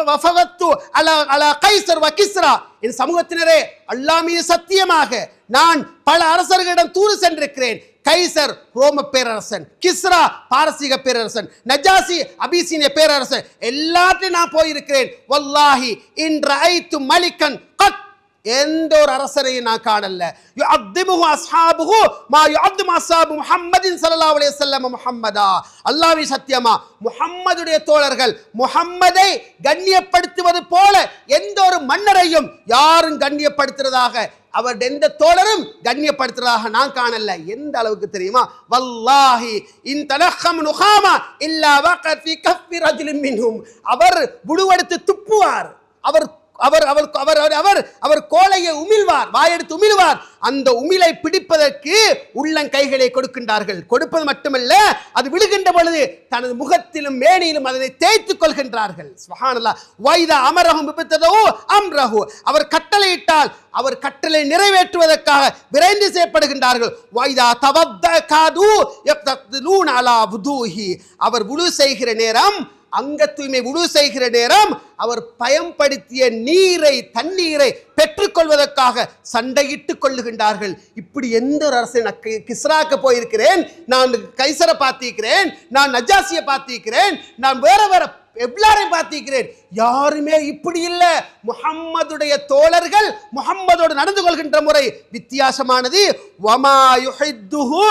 வஃபவத்து அலா கைசர் வ கிஸ்ரா. என் சமூகத்தினரே, அல்லாஹ் மீது சத்தியமாக நான் பல அரசர்களிடம் தூது சென்றிருக்கிறேன். கைசர் ரோம பேரரசன், கிஸ்ரா பாரசீக பேரரசன், நஜாசி அபிசீனிய பேரரசன், எல்லாத்தையும் நான் போயிருக்கிறேன். வல்லாஹி இன் ரஅய்து மலிகன் கத், எந்த ஒரு அரசரையும் நான் காணல. யுஅத்திமுஹு அஸ்ஹாபுஹு மா யுஅத்திமு அஸ்ஹாபு முஹம்மதின் ஸல்லல்லாஹு அலைஹி வஸல்லம் முஹம்மதா. அல்லாஹ்வின் சத்தியமா முஹம்மதுடைய தோழர்கள் முஹம்மதை கண்ணியப்படுத்துவது போல எந்த ஒரு மன்னரையும் யாரும் கண்ணியப்படுத்துறதாக அவர் எந்த தோழரும் கண்ணியப்படுத்துறதாக நான் காணல. எந்த அளவுக்கு தெரியுமா? வல்லாஹி இன் தலஹம் நுகாமா இல்லா வகத் ஃபி கஃபி ரஜுலின் மின்ஹும். அவர் புடுவெடுத்து துப்புவார். அவர் அவர் அவர் அவர் அவர் அவர் கோலையை உமிழ்வார், வாயெடுத்து உமிழ்வார். அந்த உமிழை பிடிப்பதற்கு உள்ளங்கைகளை கொடுக்கின்றார்கள். கொடுப்பது மட்டுமல்ல, அது விழுகின்ற பொழுது தனது முகத்திலும் மேனியிலும் அதனை தேய்த்துக் கொள்கின்றார்கள். சுப்ஹானல்லாஹ். வைதா அமரஹும் பிபித்ததோ அம்ரஹு, அவர் கட்டளையிட்டால் அவர் கட்டளை நிறைவேற்றுவதற்காக விரைந்து செய்யப்படுகின்றார்கள். வைதா தவத்தகாது யக்தலூன அலா வுதூஹி, அவர் வுது செய்கிற நேரம், அங்க தூய்மை வுது செய்கிற நேரம் அவர் பயன்படுத்திய நீரை தண்ணீரை பெற்றுக்கொள்வதற்காக சண்டையிட்டுக் கொள்ளுகின்றார்கள். இப்படி எந்த ஒரு அரசு, நான் கிஸ்ராக்கு போயிருக்கிறேன், நான் கைசரை பார்த்திருக்கிறேன், நான் நஜாசியை பார்த்திருக்கிறேன், நான் வேற வேற எல்லாரையும் பார்த்திருக்கிறேன், யாருமே இப்படி இல்லை. முஹம்மதுடைய தோழர்கள் முஹம்மதோடு நடந்து கொள்கின்ற முறை வித்தியாசமானது. வமா யுஹித்துஹு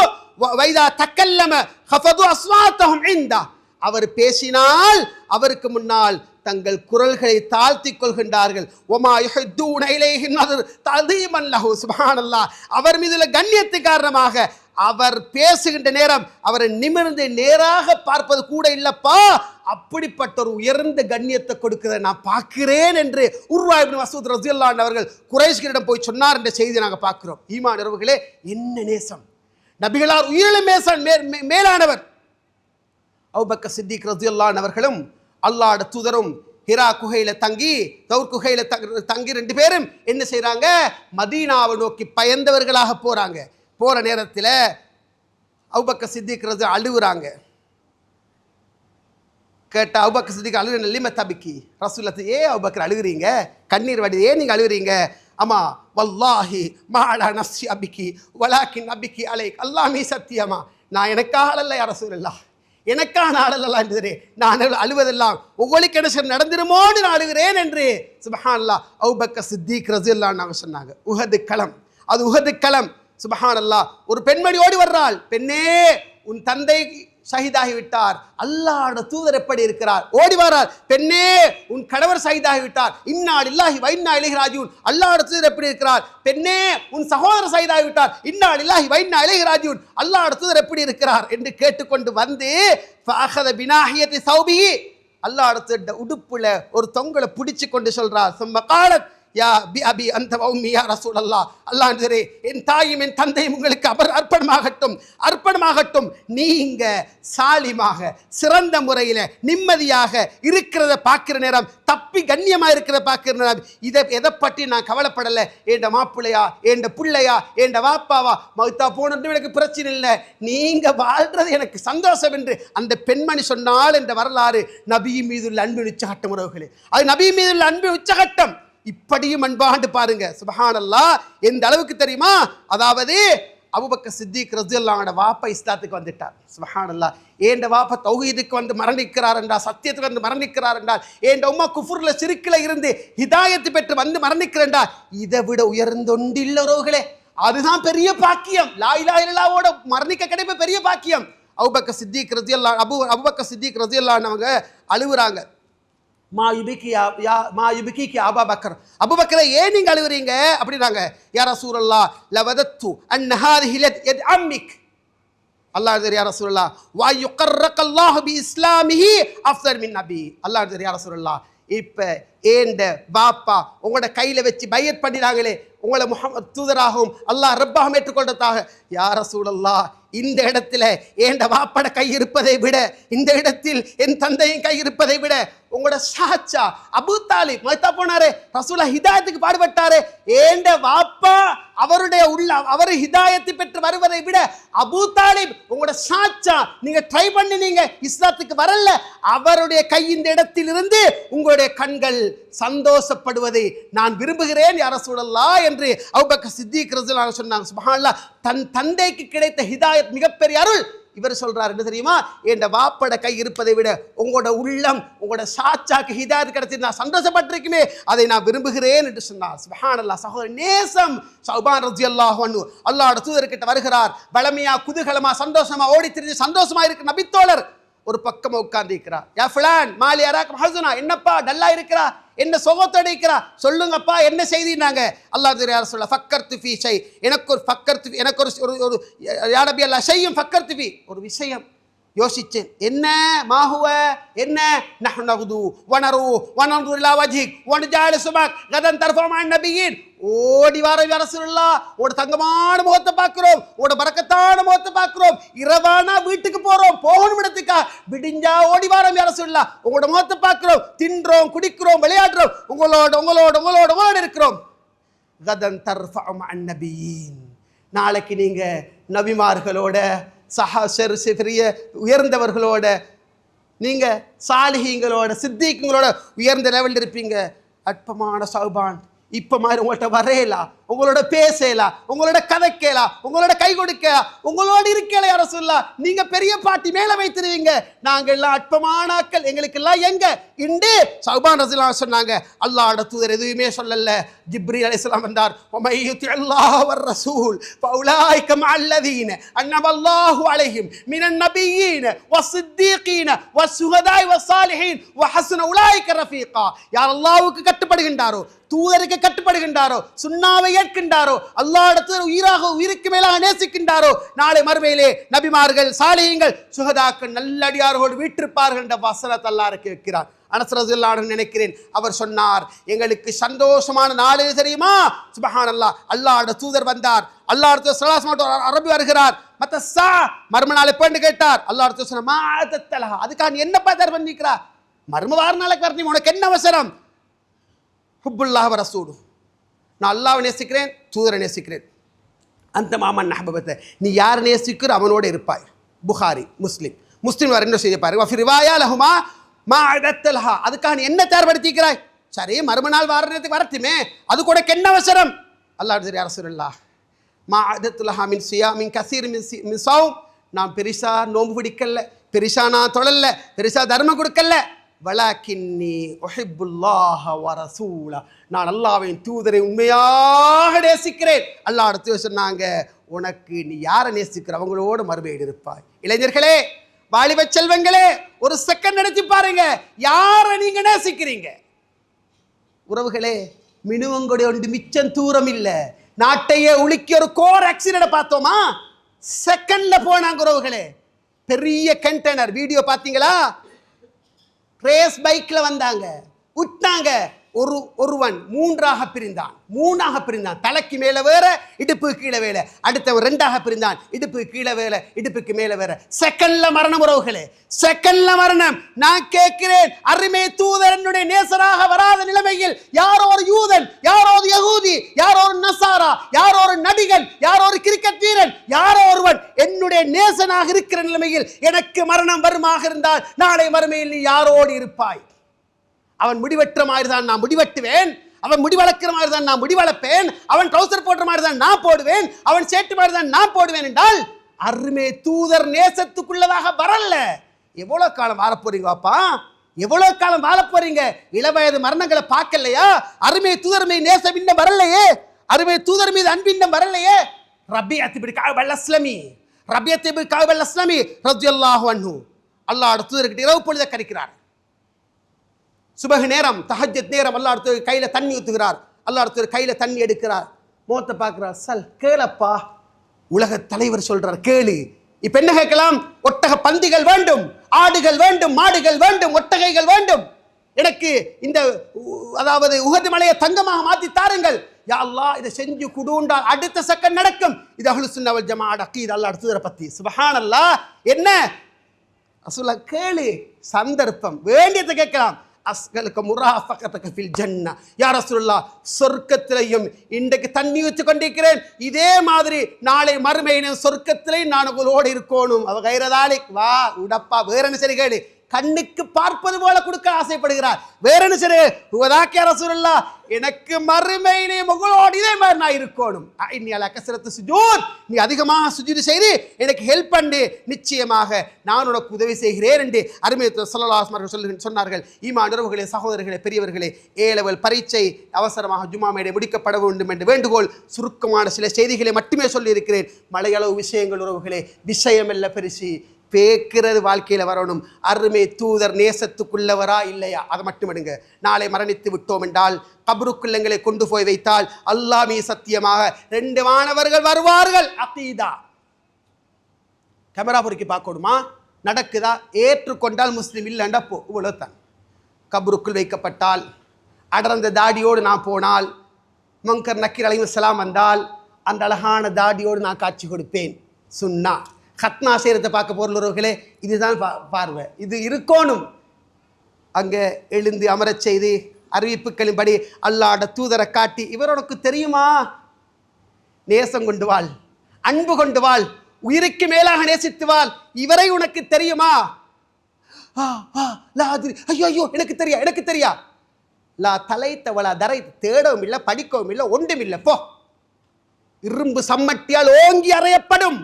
வைதா தக்கல்லம ஹஃபது அஸ்வாத்தஹும் இந்தா, அவர் பேசினால் அவருக்கு முன்னால் தங்கள் குரல்களை தாழ்த்திக் கொள்கின்றார்கள். ஒமா யுஹித்தூன இலைஹி நஸர் தஅதீமன் லஹு. சுப்ஹானல்லாஹ். அவர் மீதுள்ள கண்ணியத்து காரணமாக அவர் பேசுகின்ற நேரம் அவரை நிமிர்ந்து நேராக பார்ப்பது கூட இல்லப்பா, அப்படிப்பட்ட ஒரு உயர்ந்த கண்ணியத்தை கொடுக்கிறத நான் பார்க்கிறேன் என்று உர்வா இப்னு மஸ்ஊத் ரலியல்லாஹு அன்ஹு அவர்கள் குறைஷிகளிடம் போய் சொன்னார் என்ற செய்தியை நாங்கள் பார்க்கிறோம். ஈமான் உறவுகளே, என்ன நேசம்! நபிகளார் உயிரிலும் மேலானவர் அபூபக்கர் சித்திக் ரலியல்லாஹு அன்ஹு அவர்களும் அல்லாஹ்வுடைய தூதரும் ஹிரா குகையில தங்கி, தௌர் குகையில தங்கி 2 பேரும் என்ன செய்றாங்க? மதீனாவை நோக்கி பயந்தவர்களாக போறாங்க. போற நேரத்தில் அபூபக்கர் சித்திக் ரலியல்லாஹு அழுகுறாங்க. கேட்ட அபூபக்கர் சித்திக் அழுகுற லிம தபிக்கி ரசூலுல்லாஹ், ஏன் அபூபக்கர் அழுகுறீங்க? கண்ணீர் வடி, ஏன் நீங்க அழுகுறீங்க? அம்மா வல்லாஹி மாலா நஃப்ஸி அபிக்கி வலாக்கின் அபிக்கி அலைக், அல்லாஹ் மீ சத்தியமா நான் எனக்காக அல்ல யா ரசூலுல்லாஹ், எனக்கான ஆடலாம் என்று நான் அழுவதெல்லாம் உங்களுக்கு என்ன நடந்துருமோன்னு நான் அழுகிறேன் என்று சுப்ஹானல்லாஹ் அபூபக்கர் சித்திக் ரலியல்லாஹு அன்ஹு சொன்னாங்க. உஹது களம், அது உஹது களம். சுப்ஹானல்லாஹ் ஒரு பெண்மணி ஓடி வர்றாள். பெண்ணே, உன் தந்தை ஷஹீதாகிவிட்டார், அல்லாஹ்வுடைய தூதர் எப்படி இருக்கிறார்? ஓடி வரார். பெண்ணே, உன் கணவர் ஷஹீதாகிவிட்டார், இன்னா லில்லாஹி வ இன்னா இலைஹி ராஜிஊன், அல்லாஹ்வுடைய தூதர் எப்படி இருக்கிறார்? பெண்ணே, உன் சகோதரர் ஷஹீதாகிவிட்டார், இன்னா லில்லாஹி வ இன்னா இலைஹி ராஜிஊன், அல்லாஹ்வுடைய தூதர் எப்படி இருக்கிறார் என்று கேட்டுக்கொண்டு வந்து ஃபஅഖத பினாஹியத்தி ஸௌபிஹி, அல்லாஹ்வுடைய உடுப்புல ஒரு தொங்கலை பிடிச்சு கொண்டு சொல்றார். சும்ம காலத் யா பி அபி அந்த உம்மி யா ரசூலல்லாஹ், அல்லாஹ்வே என் தாயும் என் தந்தையும் உங்களுக்கு அர்ப்பணமாகட்டும், அர்ப்பணமாகட்டும். நீங்க சாலிமாக சிறந்த முறையில் நிம்மதியாக இருக்கிறத பார்க்கிற நேரம், தப்பி கண்ணியமாக இருக்கிறத பார்க்கிற நேரம், எதை பற்றி நான் கவலைப்படலை. ஏண்ட மாப்பிள்ளையா, ஏண்ட பிள்ளையா, ஏண்ட வாப்பாவா மௌத்தா போனது எனக்கு பிரச்சனை இல்லை, நீங்க வாழ்றது எனக்கு சந்தோஷம் என்று அந்த பெண்மணி சொன்னால் என்ற வரலாறு நபி மீதுள்ள அன்பின் உச்சகட்டம் உறவுகளே. அது நபி மீதுள்ள அன்பின் உச்சகட்டம். இப்படியும் அன்பாண்டு பாருங்க. சுப்ஹானல்லாஹ், எந்த அளவுக்கு தெரியுமா? அதாவது அபூபக்கர் சித்திக் ரலியல்லாஹு அன்ஹு வாப்பா இஸ்லாத்துக்கு வந்துட்டார். சுப்ஹானல்லாஹ், ஏண்ட வாப்பா தௌஹீதுக்கு வந்து மரணிக்கிறார் என்றால், சத்தியத்துக்கு வந்து மரணிக்கிறார் என்றால், ஏண்ட உம்மா குஃப்ர்ல ஷிர்க்ல இருந்து ஹிதாயத்து பெற்று வந்து மரணிக்கிறா, இதை விட உயர்ந்தொண்டில்லவர்களே. அதுதான் பெரிய பாக்கியம். லா இலாஹ இல்லல்லாஹ்வோட மரணிக்க கிடைப்ப பெரிய பாக்கியம். அபூபக்கர் சித்திக் ரலியல்லாஹு அபூபக்கர் சித்திக் ரலியல்லாஹு அன்ஹு அவங்க அழுவுறாங்க. மா யுபிகி அபூபக்கர், அபூபக்கரை ஏன் நீங்க அழுவுறீங்க அப்படினாங்க. யா ரசூலல்லாஹ் லவதத்து அன் ஹாதிஹி யத் அம்மிக், அல்லாஹ் யா ரசூலல்லாஹ் வா யுகர்ரகல்லாஹு பி இஸ்லாமிஹி அஃதல் மின் நபி. அல்லாஹ் யா ரசூலல்லாஹ், இப்ப ஏண்ட பாப்பா உங்களோட கையில வச்சு பையத் பண்ணினாங்களே, உங்களை முஹம்மது தூதராகவும் அல்லாஹ் ரப்பாகவும் ஏற்றுக்கொண்டதாக. யா ரசூலல்லாஹ், இந்த இடத்துல ஏண்ட வாப்பட கை இருப்பதை விட, இந்த இடத்தில் என் தந்தையின் கை இருப்பதை விட, உங்களோட சாச்சா அபூ தாலிப் மௌத்தா போனாரே, ரசூலா ஹிதாயத்துக்கு பாடுபட்டாரே, ஏண்ட வாப்பா அவருடைய அவர் ஹிதாயத்தை பெற்று வருவதை விட அபூ தாலிப் உங்களோட சாச்சா, நீங்க ட்ரை பண்ணினீங்க, இஸ்லாத்துக்கு வரல, அவருடைய கை இந்த இடத்தில் இருந்து உங்களுடைய கண்கள் சந்தோஷப்படுவதை நான் விரும்புகிறேன் யா ரசூலல்லாஹ் என்று அபூபக்கர் சித்திக் ரலியல்லாஹு அன்ஹு சொன்னாங்க. சுப்ஹானல்லாஹ், தன் தந்தைக்கு கிடைத்த ஹிதாயத் மிகப்பெரிய அருள். இவர் சொல்றார் என்ன தெரியுமா? என் வாப்பட கை இருப்பதை விட உங்களோட உள்ளம், உங்களோட சாச்சாக்கு ஹிதாயத் கிடைச்சது நான் சந்தோஷப்பட்டிருக்குமே, அதை நான் விரும்புகிறேன் என்று சொன்னார். சுப்ஹானல்லாஹ், சகோதரர் நேசம். ஸௌபான் ரலியல்லாஹு அன்ஹு அல்லாஹ்வுடைய தூதர்கிட்ட வருகிறார். பலமையா குதூகலமா சந்தோஷமா ஓடி திரிஞ்சு சந்தோஷமா இருக்கிற நபித்தோழர் ஒரு பக்கமா உட்கார்ந்து இருக்கிறார். யா ஃபுலான் மாலி அராக் ஹஸனா, என்னப்பா டல்லா இருக்கிறா, என்ன சோகத்தோட இருக்கிறா, சொல்லுங்கப்பா என்ன செய்தினாங்க. அல்லாஹ் யா ரசூலல்லாஹ் ஃபக்கர்து ஃபீ ஷை, எனக்கு ஒரு யா நபி அல்லாஹ் ஷையும் ஃபக்கர்து ஃபீ, ஒரு விஷயம் யோசிச்சேன். என்ன மாஹுவ, என்ன நஹ்னு நகுது வனரு வனன்து இலா வஜ்ஹிக் வனஜால சுபக் கதன் தர்ஃபு மஅன் நபியின். ஓடி வர யா ரசூலல்லாஹ், ஓட தங்கமான முகத்தை பார்க்கிறோம், ஓட பரக்கத்தான முகத்தை பார்க்கிறோம், இரவானா வீட்டுக்கு போறோம், போகணும் இடத்துக்கா, விடிஞ்சா ஓடி வரோம் யா ரசூலல்லாஹ், உங்களோட முகத்தை பார்க்கிறோம், தின்றோம் குடிக்கிறோம் விளையாடுறோம், உங்களோட இருக்கிறோம். கதன் தர்ஃபு மஅன் நபியின், நாளைக்கு நீங்க நபிமார்களோட பெரிய உயர்ந்தவர்களோட, நீங்க சாலிஹீங்களோட சித்திகளோட உயர்ந்த லெவலில் இருப்பீங்க. அற்பமான ஸௌபான், இப்ப மாதிரி உங்கள்கிட்ட வரையலா, உங்களோட பேசலாம், உங்களோட கதைக்கலாம், உங்களோட கை கொடுக்கலாம், உங்களோட இருக்கல யா ரசூலல்லாஹ், நீங்க பெரிய பாட்டி மேல வைத்திருவீங்க, நாங்க எல்லாம் அற்பமானாக்கள், எங்களுக்கு எல்லாம் எங்க இண்டு. ஸௌபான் ரலியல்லாஹு சொன்னாங்க, அல்லாஹ்வுடைய தூதர் எதுவுமே சொல்லல. ஜிப்ரீல் அலைஹிஸ்ஸலாம் வந்தார். வமை யுத்திஅல்லாஹ வர் ரசூல் ஃபஉலாயிக மஅல்லதீன அன்னபல்லாஹு அலைஹிம் மினன் நபிய்யீன வஸ்ஸித்தீகீன வஸ்ஸுஹதாஇ வஸ்ஸாலிஹீன் வஹஸன உலாயிக ரஃபீகா. யார் அல்லாஹ்வுக்கு கட்டுப்படுகின்றாரோ, தூதருக்கு கட்டுப்படுகின்றாரோ, சுன்னாவை ஏற்கின்றாரோ, அல்லாஹ்வுடைய உயிராக உயிருக்கு மேலாக நேசிக்கின்றாரோ, நாளை மறுமையிலே நபிமார்கள் சாலிஹீன்கள் சுஹதாக்கள் நல்லடியாரோடு வீற்றிருப்பார்கள் என்ற வசனத்தை அல்லாஹ் கேட்கிறார். அனஸ் ரலியல்லாஹு அன்ஹு நினைக்கிறேன் அவர் சொன்னார், எங்களுக்கு சந்தோஷமான நாள் எது தெரியுமா? சுப்ஹானல்லாஹ், அல்லாஹ்வுடைய தூதர் வந்தார், அல்லாஹ்வுடைய தூதர் ஸல்லல்லாஹு அலைஹி வஸல்லம் அரபி வருகிறார். மத்தஸா, மர்ம நாள் எப்பன்னு கேட்டார். அல்லாஹ்வுடைய தூதர் சொன்னார், மாஅதத்தலஹா, அதுக்காக நீ என்னப்பா தர் பண்ணிக்கிறா, மர்ம வார நாளைக்கு வரணும், உனக்கு என்ன அவசரம்? ஹுப்புல்லாஹ் வ ரசூலு, நான் அல்லாஹ்வை நேசிக்கிறேன், தூதரை நேசிக்கிறேன். அந்த மாமன் அஹ்பபத்தை, நீ யார் நேசிக்கிற அவனோடு இருப்பாய். புகாரி முஸ்லிம் வர என்ன செய்ய பாருங்க. வஃபி ரிவாயா லஹுமா மாஅதத்தலஹா, அதுக்காக நீ என்ன தயார்படுத்திக்கிறாய்? சரி, மறுமநாள் வார நேரத்துக்கு வரட்டுமே, அது கூட என்ன அவசரம்? அல்லாஹ் யா ரசூலல்லாஹ் மாஅதத்துலஹா மின் சியாமின் கஸீர் மின் ஸௌம், நான் பெரிசா நோன்பு பிடிக்கல, பெரிசா நான் தொழல, பெரிசா தர்மம் கொடுக்கல. வலக்கின்னி உஹிப்புல்லாஹ வ ரசூலா, நான் அல்லாஹ்வின் தூதரை உண்மையாக நேசிக்கிறேன். அல்லாஹ் அடுத்து சொன்னாங்க, உனக்கு நீ யாரை நேசிக்கிற அவங்களோடு மறுமையில் இருப்பாய். இளைஞர்களே, வாலிப செல்வங்களே, ஒரு செகண்ட் நினைச்சு பாருங்க, யாரை நீங்க நேசிக்கிறீங்க? உறவுகளே, மினுவங்கொடி ஒன்று மிச்சம் தூரம் இல்லை. நாட்டையே உலுக்கி ஒரு கோர் ஆக்சிடென்ட் பார்த்தோமா, செகண்ட்ல போனாங்க உறவுகளே. பெரிய கண்டெய்னர் வீடியோ பார்த்தீங்களா? ரேஸ் பைக்ல வந்தாங்க, விட்டாங்க. ஒருவன் மூன்றாக பிரிந்தான். தலைக்கு மேல வேற, இடுப்பு கீழே வேற. அடுத்தவன் ரெண்டாக பிரிந்தான், இடுப்பு கீழே வேற, இடுப்புக்கு மேல வேற. செகண்ட்ல மரணம் உறவுகளே, செகண்ட்ல மரணம். நான் கேட்கிறேன், அருமை தூதரனுடைய நேசராக வராத நிலைமையில் யாரோ ஒரு யூதன், யாரோ ஒரு யகூதி, யாரோ ஒரு நசாரா, யாரோ ஒரு நடிகன், யாரோ ஒரு கிரிக்கெட் வீரன், யாரோ ஒருவன் என்னுடைய நேசனாக இருக்கிற நிலைமையில் எனக்கு மரணம் வருமாக இருந்தால் நாளை மறுமையில் நீ யாரோடு இருப்பாய்? அவன் முடிவெற்ற மாதிரி தான் நான் முடிவெட்டுவேன், அவன் முடி வளர்க்கிற மாதிரி தான் நான் முடி வளர்ப்பேன், அவன் ட்ரௌசர் போடுற மாதிரி தான் நான் போடுவேன், அவன் சேட்டு மாதிரி தான் நான் போடுவேன் என்றால் அருமை தூதர் நேசத்துக்குள்ளதாக வரல. எவ்வளவு காலம் வாழ போறீங்கப்பா? எவ்வளவு காலம் வாழ போறீங்க? இளவயது மரணங்களை பார்க்கலையா? அருமை தூதர் மீது நேசம் இன்னும் வரலையே, அருமை தூதர் மீது அன்பு இன்னும் வரலையே. ரபியத் பின் கஅப் அல்-அஸ்லமி ரலியல்லாஹு அன்ஹு அல்லாஹ்வுடைய தூதர்கிட்ட இரவு பொழுது கரிக்கிறார். சுபஹ் நேரம், தஹஜ்ஜத் நேரம், அல்லாஹ் அடுத்து கையில தண்ணி ஊத்துகிறார். அல்லாஹ் அடுத்து கையில தண்ணி எடுக்கிறார். முகத்தை பார்க்கிறார். சல் கேளப்பா, உலக தலைவர் சொல்றார், கேளு. இப்ப என்ன கேட்கலாம்? ஒட்டக பந்திகள் வேண்டும், ஆடுகள் வேண்டும், மாடுகள் வேண்டும், ஒட்டகைகள் வேண்டும். எனக்கு இந்த அதாவது உஹது மலையை தங்கமாக மாத்தி தாருங்கள் யா அல்லாஹ், இதை செஞ்சு குடுண்டா அடுத்த செகண்ட் நடக்கும். இது அஹ்லுஸ் சுன்னah வல் ஜமாஅத் அகீதா. அல்லாஹ் அடுத்து பத்தி சுப்ஹானல்லாஹ். என்ன ரசூலுல்லாஹ் கேளு, சந்தர்ப்பம் வேண்டியதை கேட்கலாம். அஸ்கலுக்கு முராஃபகதக ஃபில் ஜன்னah, யா ரசூலுல்லாஹ் சொர்க்கத்திலேயும் இன்றைக்கு தண்ணி ஊற்றி கொண்டிருக்கிறேன், இதே மாதிரி நாளை மறுமையிலும் சொர்க்கத்திலேயும் நான் உங்களோடு இருக்கணும். அவ கைரதாலிக் வா உடப்பா, வேற என்ன சரி கேளு. கண்ணுக்கு பார்ப்பது போல கொடுக்க ஆசைப்படுகிறார். வேற என்ன சரி உவதாக்கிய ரசூலுல்லாஹ், எனக்கு மறுமையிலே உங்களோடு இதே மாதிரி நான் இருக்கணும். இன்னி அலா கஸ்ரத்து சுஜூத், நீ அதிகமாக சுஜூத் செய்து எனக்கு ஹெல்ப் பண்ணு, நிச்சயமாக நான் உனக்கு உதவி செய்கிறேன் என்று அருமை ஸல்லல்லாஹு அலைஹி வஸல்லம் சொன்னார்கள். ஈமான் உறவுகளே, சகோதரர்களே, பெரியவர்களே, ஏலவல் பரீட்சை அவசரமாக ஜும்மா மேடை முடிக்கப்பட வேண்டும் என்று வேண்டுகோள். சுருக்கமான சில செய்திகளை மட்டுமே சொல்லி இருக்கிறேன். மலையளவு விஷயங்கள் உறவுகளே, விஷயம் அல்ல பெருசி, பேக்கிறது வாழ்க்கையில் வரணும். அருமை தூதர் நேசத்துக்குள்ளவரா இல்லையா, அதை மட்டும் எடுங்க. நாளை மரணித்து விட்டோம் என்றால் கபருக்குள்ளங்களை கொண்டு போய் வைத்தால் அல்லாஹ் மீது சத்தியமாக 2 மாணவர்கள் வருவார்கள். அகீதா கேமரா பொறுக்கி பார்க்கணுமா? நடக்குதா? ஏற்றுக்கொண்டால் முஸ்லீம், இல்லைண்டா போ, இவ்வளவுதான். கபருக்குள் வைக்கப்பட்டால் அடர்ந்த தாடியோடு நான் போனால், முன்கர் நக்கீர் அலைஹிஸ்ஸலாம் வந்தால் அந்த அழகான தாடியோடு நான் காட்சி கொடுப்பேன். சுன்னா கத்னா செய்கிறத பார்க்க போகிறவர்களே, இதுதான் பார்வை. இது இருக்கணும். அங்கே எழுந்து அமரச் செய்து அறிவிப்புகளின்படி அல்லாஹ்வுடைய தூதரை காட்டி, இவர் உனக்கு தெரியுமா? நேசம் கொண்டு வாழ், அன்பு கொண்டு வாழ், உயிருக்கு மேலாக நேசித்து வாழ். இவரை உனக்கு தெரியுமா? ஐயோ எனக்கு தெரியா. லா தலைத்தவளா தரை, தேடவும் இல்லை, படிக்கவும் இல்லை, ஒன்றும் இல்லை. போ. இரும்பு சம்மட்டியால் ஓங்கி அறையப்படும்,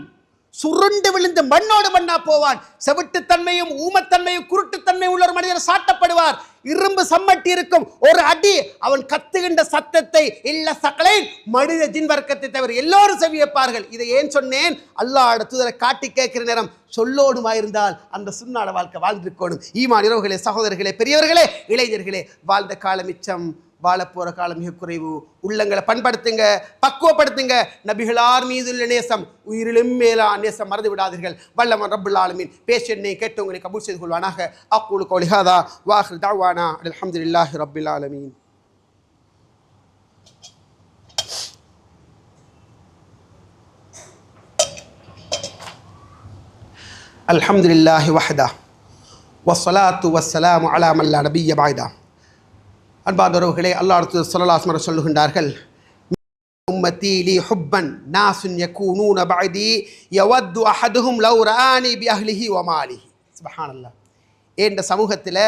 சுருண்டு விழுந்து மண்ணோடு மண்ணா போவான். செவிட்டுத்தன்மையும் ஊமத்தன்மையும் குருட்டுத்தன்மையும் உள்ள ஒரு மனிதர் சாட்டப்படுவார். இரும்பு சம்மட்டி இருக்கும், ஒரு அடி அவன் கத்துகின்ற சத்தத்தை இல்ல சகலை மனித ஜின் வர்க்கத்தை தவிர எல்லோரும் செவியப்பார்கள். இதை ஏன் சொன்னேன்? அல்லாஹ்வுடைய தூதரை காட்டி கேட்கிற நேரம் சொல்லோடுமாயிருந்தால் அந்த சுன்னாட வாழ்க்கை வாழ்ந்திருக்கணும். ஈமான் இரவுகளே, சகோதரர்களே, பெரியவர்களே, இளைஞர்களே, வாழ்ந்த காலம் மிச்சம், வாழப்போற காலம் மிக குறைவு. உள்ளங்களை பண்படுத்துங்க, பக்குவப்படுத்துங்க. நபிகளார் மீதுள்ள நேசம் உயிரிலும் மேலா நேசம் மறந்து விடாதீர்கள். வல்லவன் ரப்புல் ஆலமீன் பேச்சென்னை கேட்டு உங்களை கபூல் செய்து கொள்வானாக. அக்கூலு கௌலி ஹாதா வ ஆகிரு தஅவானா அல்ஹம்துலில்லாஹி ரப்பில் ஆலமீன். அல்ஹம்துலில்லாஹி வஹ்தா வஸ்ஸலாத்து வஸ்ஸலாமு அலா மன் லா நபிய்ய பஅதா. அன்பார்ந்தவர்களே, அல்லாஹ் ஸல்லல்லாஹு அலைஹி வஸல்லம் சொல்லுகின்றார்கள், உம்மத்தி லி ஹுப்பன் நாசுன் யகூனூன பஅதி யவது அஹதுஹும் லவ் ரானி பி அஹ்லிஹி வ மாலிஹி. சுப்ஹானல்லாஹ். இந்த சமூகத்தில்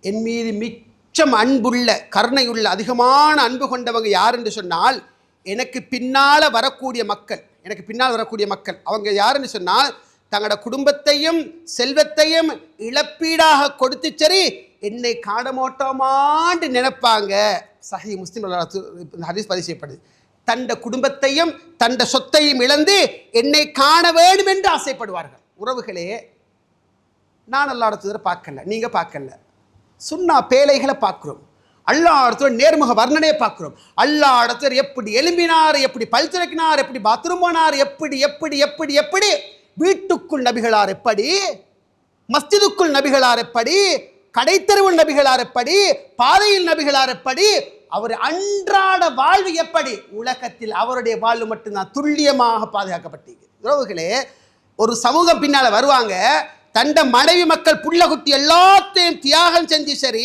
என் மீது மிச்சம் அன்புள்ள, கருணையுள்ள, அதிகமான அன்பு கொண்டவங்க யார் என்று சொன்னால், எனக்கு பின்னால் வரக்கூடிய மக்கள் அவங்க யாருன்னு சொன்னால், தங்களோட குடும்பத்தையும் செல்வத்தையும் இழப்பீடாக கொடுத்து சரி என்னை காணமோட்டமான்னு நினைப்பாங்க. சஹீஹ் முஸ்லிம் ஹதீஸ் பதிவு செய்யப்படுது. தண்ட குடும்பத்தையும் தண்ட சொத்தையும் இழந்து என்னை காண வேண்டும் என்று ஆசைப்படுவார்கள். உறவுகளே, நான் அல்லாஹ்வுடைய தூதரை பார்க்கல, நீங்க பார்க்கல, சுன்னா பேழைகளை பார்க்கிறோம். அல்லாஹ்வுடைய நேர்முக வர்ணனையை பார்க்கிறோம். அல்லாஹ்வுடைய எப்படி எழும்பினார், எப்படி பல் துலக்கினார், எப்படி பாத்ரூம் போனார், எப்படி எப்படி எப்படி எப்படி வீட்டுக்குள் நபிகளார், எப்படி மஸ்ஜிதுக்குள் நபிகளார், எப்படி கடைத்தெருவில் நபிகளார், எப்படி பாதையில் நபிகளார், எப்படி அவர் அன்றாட வாழ்வு, எப்படி உலகத்தில் அவருடைய வாழ்வு மட்டும்தான் துல்லியமாக பாதுகாக்கப்பட்டீங்க. உறவுகளே, ஒரு சமூகம் பின்னால வருவாங்க, தண்ட மனைவி மக்கள் புள்ள குட்டி எல்லாத்தையும் தியாகம் செஞ்சு சரி,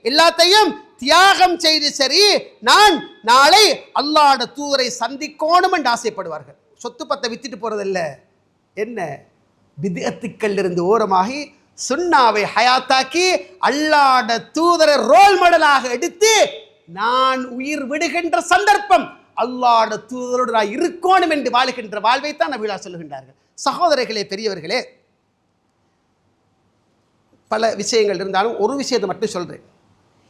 எல்லாத்தையும் தியாகம் செய்து சரி, நான் நாளை அல்லாஹ்வுடைய தூதரை சந்திக்கணும் என்று ஆசைப்படுவார்கள். சொத்து பத்தை வித்துட்டு போறதில்ல, என்ன பித்அத்துக்கள் இருந்து ஓரமாகி சுன்னாவை ஹயாத்தாக்கி அல்லாஹ்வுடைய தூதரை ரோல் மாடலாக எடுத்து நான் உயிர் விடுகின்ற சந்தர்ப்பம் அல்லாஹ்வுடைய தூதரோடு நான் இருக்கணும் என்று வாழுகின்ற வாழ்வைத்தான் நபிகள் சொல்லுகின்றார்கள். சகோதரர்களே, பெரியவர்களே, பல விஷயங்கள் இருந்தாலும் ஒரு விஷயத்தை மட்டும் சொல்றேன்.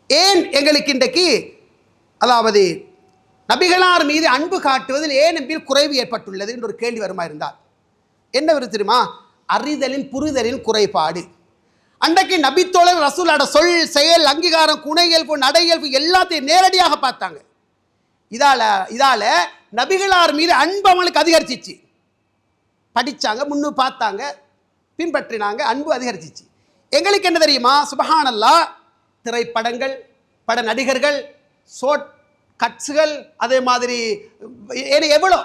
ஏன் எங்களுக்கு இன்றைக்கு அதாவது நபிகளார் மீது அன்பு காட்டுவதில் ஏன் என்பதில் குறைவு ஏற்பட்டுள்ளது என்று ஒரு கேள்வி வருமா இருந்தால் என்ன வரும் தெரியுமா? அறிதலின் புரிதலின் குறைபாடு. அன்றைக்கு நபித்தோழர் ரசூலோட சொல் செயல் அங்கீகாரம் குணையல்பு நடையல்பு எல்லாத்தையும் நேரடியாக பார்த்தாங்க. இதால நபிகளார் மீது அன்பு அவங்களுக்கு அதிகரிச்சிச்சு. படிச்சாங்க, முன்னு பார்த்தாங்க, பின்பற்றினாங்க, அன்பு அதிகரிச்சிச்சு. எங்களுக்கு என்ன தெரியுமா? சுப்ஹானல்லாஹ், திரைப்படங்கள், பட நடிகர்கள், ஷார்ட் கட்ஸுகள், அதே மாதிரி எவ்வளோ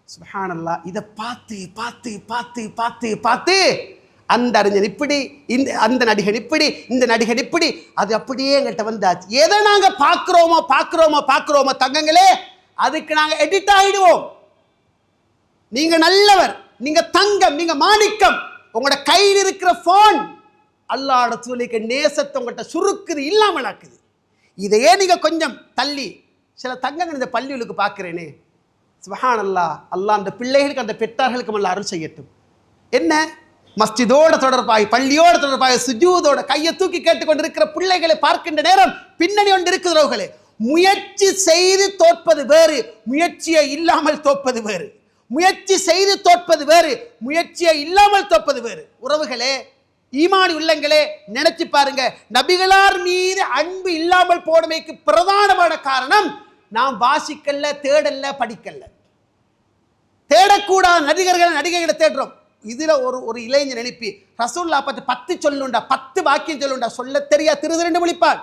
சுப்ஹானல்லாஹ், இதை பார்த்து பார்த்து பார்த்து பார்த்து பார்த்து அந்த அறிஞன் இப்படி, அந்த நடிகன் இப்படி, இந்த நடிகன் இப்படி, அது அப்படியே எங்கள்கிட்ட வந்தாச்சு. எதை நாங்கள் பார்க்குறோமோ தங்கங்களே, அதுக்கு நாங்கள் எடிட் ஆகிடுவோம். நீங்க நல்லவர், நீங்க தங்கம், நீங்க மாணிக்கம், உங்களோட கையில் இருக்கிற போன் அல்லாஹ்வுடைய தூதருக்கு நேசத்தை உங்கள்கிட்ட சுருக்குது, இல்லாமல் ஆக்குது. இதையே நீங்க கொஞ்சம் தள்ளி சில தங்கங்கள் இந்த பள்ளிகளுக்கு பார்க்கிறேனே, சுப்ஹானல்லாஹ், அல்லாஹ் அந்த பிள்ளைகளுக்கு அந்த பெற்றார்களுக்கு நல்ல அருள் செய்யட்டும். என்ன மஸ்ஜிதோட தொடர்பாக, பள்ளியோட தொடர்பாக, சுஜூதோட கையை தூக்கி கேட்டுக்கொண்டிருக்கிற பிள்ளைகளை பார்க்கின்ற நேரம் பின்னணி ஒன்று இருக்கிறவர்களே, முயற்சி செய்து தோற்பது வேறு, முயற்சியை இல்லாமல் தோற்பது வேறு. முயற்சி செய்து தோற்பது வேறு, முயற்சியை இல்லாமல் தோற்பது வேறு. உறவுகளே, ஈமானி உள்ளங்களே, நினைச்சு பாருங்க, நபிகளார் மீது அன்பு இல்லாமல் போனமைக்கு பிரதானமான காரணம் நாம் வாசிக்கல்ல, தேடல்ல, படிக்கல்ல. தேடக்கூடாத நடிகர்களை தேடுறோம். இதுல ஒரு இளைஞர் எழுப்பி ரசூலுல்லாஹ் பத்தி 10 சொல்லுண்டா, 10 வாக்கியம் சொல்லுண்டா, சொல்ல தெரியா திருதிரண்டு விழிப்பார்.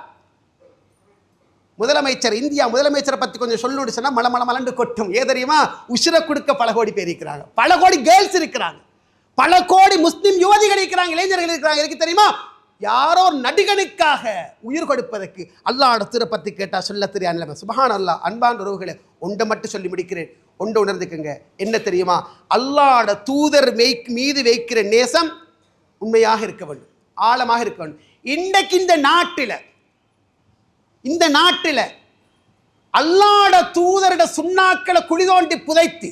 முதலமைச்சர், இந்தியா முதலமைச்சரை பத்தி கொஞ்சம் சொல்லணும்னு சொன்னா மலண்டு கொட்டும். ஏன் தெரியுமா? உசிர கொடுக்க பல கோடி பேர் இருக்கிறாங்க, பல கோடி கேர்ள்ஸ் இருக்கிறாங்க, பல கோடி முஸ்லிம் யுவதிகள் இருக்கிறாங்க, இளைஞர்கள் இருக்கிறாங்க. எனக்கு தெரியுமா? யாரோ ஒரு நடிகனுக்காக உயிர் கொடுப்பதற்கு அல்லாஹ்வுடைய தூதரை பத்தி கேட்டா சொல்ல தெரியா நிலைமை. சுப்ஹானல்லாஹ். அன்பான உறவுகளை, ஒன்றை மட்டும் சொல்லி முடிக்கிறேன், ஒன்றை உணர்ந்துக்குங்க. என்ன தெரியுமா? அல்லாஹ்வுடைய தூதர் மீது வைக்கிற நேசம் உண்மையாக இருக்க வேண்டும், ஆழமாக இருக்க வேண்டும். இன்றைக்கு இந்த நாட்டில் அல்லாஹ்வுடைய தூதருடைய சுன்னாக்களை குழி தோண்டி புதைத்து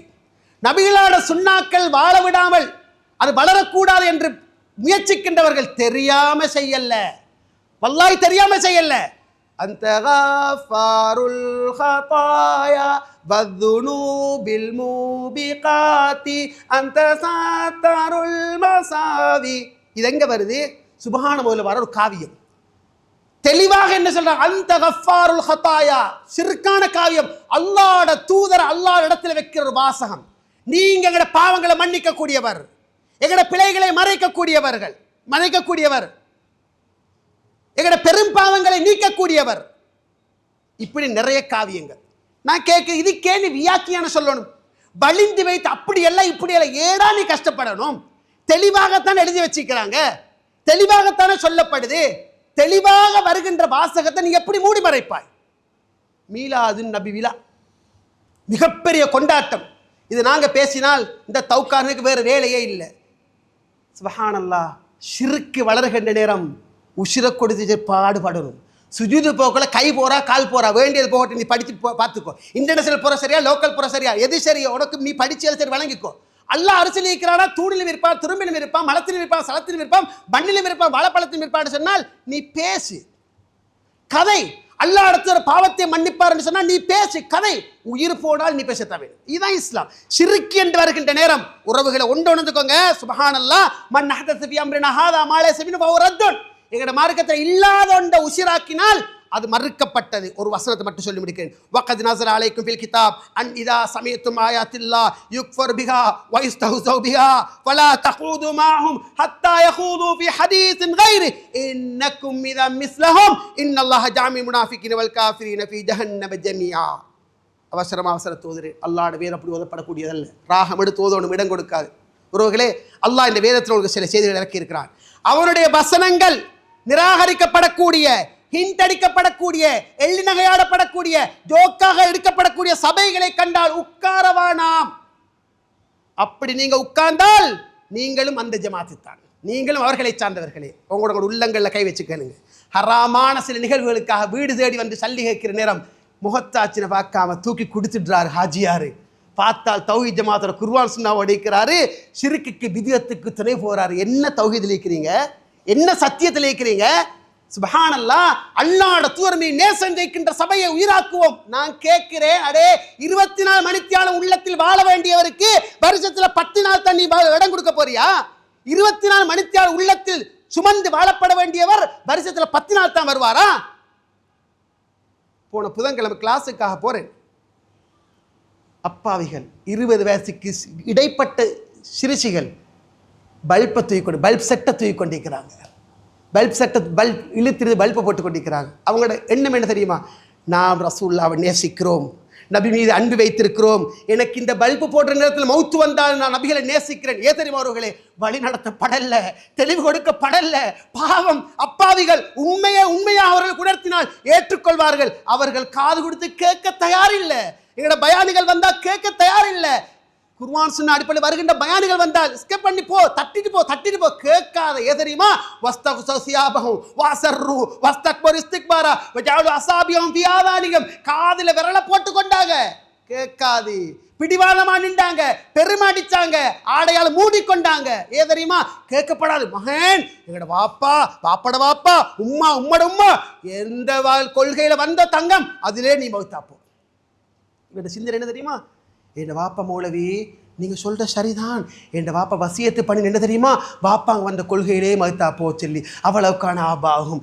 நபிகளாருடைய சுன்னாக்கள் வாழ விடாமல் அது வளரக்கூடாது என்று முயற்சிக்கின்றவர்கள் தெரியாம செய்யல, வல்லாஹி தெரியாம செய்யல. அந்த கஃபாருல் ஹதாயா வதுனூபில் மூபிகாத்தி அந்த சாத்தருல் மசாவி. இது எங்க வருது? சுப்ஹானல்லாஹ் வர ஒரு காவியம். தெளிவாக என்ன சொல்றாங்க? அந்த கஃபாருல் ஹதாயா, சிறுக்கான காவியம். அல்லாஹ்வுடைய தூதர் அல்லாஹ் இடத்துல வைக்கிற ஒரு வாசகம். நீங்க எங்கட பாவங்களை மன்னிக்க கூடியவர், எங்கட பிழைகளை மறைக்கக்கூடியவர், எங்கட பெரும் பாவங்களை நீக்கக்கூடியவர். இப்படி நிறைய காவியங்கள். நான் கேட்க, இதுக்கே நீ வியாக்கியான சொல்லணும், வலிந்து வைத்து அப்படி எல்லாம் இப்படி எல்லாம் ஏடா நீ கஷ்டப்படணும்? தெளிவாகத்தான் எழுதி வச்சிருக்கிறாங்க, தெளிவாகத்தானே சொல்லப்படுது. தெளிவாக வருகின்ற வாசகத்தை நீ எப்படி மூடி மறைப்பாய்? மீலாது நபி விழா மிகப்பெரிய கொண்டாட்டம். இது நாங்க பேசினால் இந்த தௌக்கானுக்கு வேறு வேலையே இல்லை. சுப்ஹானல்லாஹ். ஷிர்க்கு வளர்கின்ற நேரம் உசிர கொடுத்து பாடுபடணும். சுஜூது போக்கல கை போறா கால் போறா, வேண்டியது போகட்டும், நீ படிச்சு பார்த்துக்கோ. இன்டர்நேஷனல் போற சரியா, லோக்கல் போற சரியா, எது சரியா உனக்கு நீ படிச்சு சரி வழங்கிக்கோ. அல்லாஹ் அரசியல் இருக்கிறானா தூணிலும் இருப்பான், துரும்பிலும் இருப்பான், மலத்திலும் இருப்பான், சலத்திலும் இருப்பான், மண்ணிலும் இருப்பான், வாழைப்பழத்திலும் இருப்பான்னு சொன்னால் நீ பேசு. கதை அல்லாஹ் அடுத்த ஒரு பாவத்தை மன்னிப்பார் சொன்னா நீ பேசு. கதை உயிர் போனால் நீ பேச தேவை. இதுதான் இஸ்லாம். ஷிர்க் என்று வருகின்ற நேரம் உறவுகளை உணர்ந்துக்கோங்க. சுப்ஹானல்லாஹ், மன் அஹ்தஸ ஃபீ அம்ரினா ஹாதா மா லைஸ மின்ஹு ஃபஹுவ ரத்துன். எங்கட மார்க்கத்தில் இல்லாத ஒன்றை உசிராக்கினால் அது மறுக்கப்பட்டது. ஒரு வசனத்தை மட்டும் சொல்லி முடிக்கிறேன். வகத் நஸல அலைக்கும் ஃபில் கிதாப் அன் இதா சமீஅத்தும் ஆயாத்தில்லாஹ் யுக்ஃபர் பிஹா வ யஸ்தஹ்ஸவு பிஹா ஃபலா தகூது மஅஹும் ஹத்தா யகூது ஃபீ ஹதீஸின் கைரி இன்னக்கும் இதா மிஸ்லஹும் இன்னல்லாஹ ஜாமிஉல் முனாஃபிகீன வல் காஃபிரீன ஃபீ ஜஹன்னம ஜமீஆ. அவசர தோதுரு அல்லாஹ்வுடைய வேதம் அப்படி ஓதப்படக்கூடியதல்ல. ராகம் எடுத்து ஓதணும், இடம் கொடுக்காது. உறவுகளே, அல்லாஹ் இந்த வேதத்தில் உங்களுக்கு சில செய்திகள் இறக்கி இருக்கிறான். அவனுடைய வசனங்கள் நிராகரிக்கப்படக்கூடிய, ஹிண்ட் அடிக்கப்படக்கூடிய, எள்ளி நகையாடப்படக்கூடிய, ஜோக்காக எடுக்கப்படக்கூடிய சபைகளை கண்டால் உட்காரவானாம். அப்படி நீங்க உட்கார்ந்தால் நீங்களும் அந்த ஜமாத்து தான், நீங்களும் அவர்களை சார்ந்தவர்களே. உங்களோட உள்ளங்கள்ல கை வச்சுக்கணுங்க. ஹராமான சில நிகழ்வுகளுக்காக வீடு தேடி வந்து சல்லி கேட்கிற நேரம் முகத்தாச்சினை பார்க்காம தூக்கி கொடுத்துடுறாரு ஹாஜியாரு. பார்த்தால் தௌஹீத் ஜமாத்தோட குர்ஆன் சுன்னாவை அடிக்கிறாரு, ஷிர்க்குக்கு பித்அத்துக்கு துணை போறாரு. என்ன தௌஹீதில் இருக்கிறீங்க, என்ன சத்தியத்தில் இருக்கிறீங்க? சுப்ஹானல்லாஹ், அல்லாஹ்வோட தூதரை நேசம் வைக்கின்ற சபையை உயிராக்குவோம். நான் கேட்கிறேன், அடே 24 மணித்தியாலும் உள்ளத்தில் வாழ வேண்டியவருக்கு வருஷத்துல 10 நாள் தண்ணி இடம் கொடுக்க போறியா? 24 மணித்தியாலும் உள்ளத்தில் சுமந்து வாழப்பட வேண்டியவர் வருஷத்துல 10 நாள் தான் வருவாரா? போன புதன்கிழமை கிளாஸுக்காக போறேன். அப்பாவிகள் 20 வயசுக்கு இடைப்பட்ட சிறுசிகள் பல்பை தூக்கி பல்ப் செட்டை தூக்கி கொண்டிருக்கிறாங்க. பல்ப் இழுத்து பல்பை போட்டு கொண்டிருக்கிறாங்க. அவங்களோட எண்ணம் என்ன தெரியுமா? நாம் ரசூலுல்லாஹ்வை நேசிக்கிறோம், நபி மீது அன்பு வைத்திருக்கிறோம், எனக்கு இந்த பல்பு போடுற நேரத்தில் மௌத்து வந்தால் நான் நபிகளை நேசிக்கிறேன். ஏன் தெரியுமா அவர்களே? வழி நடத்தப்படல, தெளிவு கொடுக்கப்படல. பாவம் அப்பாவிகள். உண்மையா அவர்கள் உணர்த்தினால் ஏற்றுக்கொள்வார்கள். அவர்கள் காது கொடுத்து கேட்க தயாரில்லை. எங்களோட பயானிகள் வந்தா கேட்க தயாரில்லை. குர்ஆன் சுன்னா அடிப்படையில் வருகின்ற பயானிகள் வந்தால் ஸ்கிப் பண்ணி போ, தட்டிட்டு போ, கேட்காத. ஏன் தெரியுமா? வஸ்தகுஸியாபஹும் வஸர்ரு வஸ்தக்பரு இஸ்திக்பாரா வஜஅலு அஸாபியஹும் ஃபீ ஆதானிஹிம். காதில விரல போட்டு கொண்டாங்க, கேட்காது. பிடிவாதமா நின்றாங்க, பெருமாடிச்சாங்க, ஆடையால் மூடிக்கொண்டாங்க. ஏன் தெரியுமா? கேட்கப்படாது. மகன் எங்கட வாப்பட வாப்பா, உம்மோட உம்மா, எந்த கொள்கையில வந்த தங்கம் அதிலே நீ மௌத்தாப்போ. இவட சிந்தனை என்ன தெரியுமா? என் வாப்பா மௌலவி நீங்கள் சொல்கிற சரிதான், என் வாப்பா வசியத்து பண்ணி என்ன தெரியுமா? வாப்பாங்க வந்த கொள்கையிலே மறுத்தா போ சொல்லி அவ்வளவுக்கான ஆபாகும்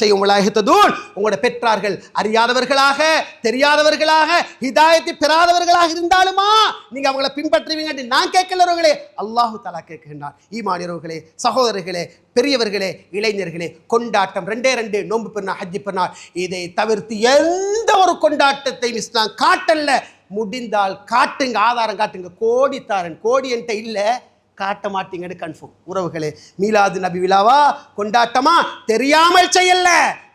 செய்யும் உலாயத்ததூன். உங்களோட பெற்றார்கள் அறியாதவர்களாக, தெரியாதவர்களாக, ஹிதாயத்தை பெறாதவர்களாக இருந்தாலுமா நீங்கள் அவங்கள பின்பற்றுவீங்க. நான் கேட்கலவர்களே, அல்லாஹு தஆலா கேட்கின்றான். ஈமானியர்களே, சகோதரர்களே, பெரியவர்களே, இளைஞர்களே, கொண்டாட்டம் 2 நோன்பு பெருநாள், ஹஜ்ஜி பெருநாள், இதை தவிர்த்து எந்த ஒரு கொண்டாட்டத்தையும் இஸ்லாம் காட்டல்ல. முடிந்தால் காட்டுங்க, ஆதாரம் காட்டுங்க. கோடி என்கிட்ட இல்லை, காட்ட மாட்டீங்கன்னு கன்ஃபார்ம். உறவுகளே, மீலாது நபி விழாவா கொண்டாட்டமா? தெரியாமல் செய்யல,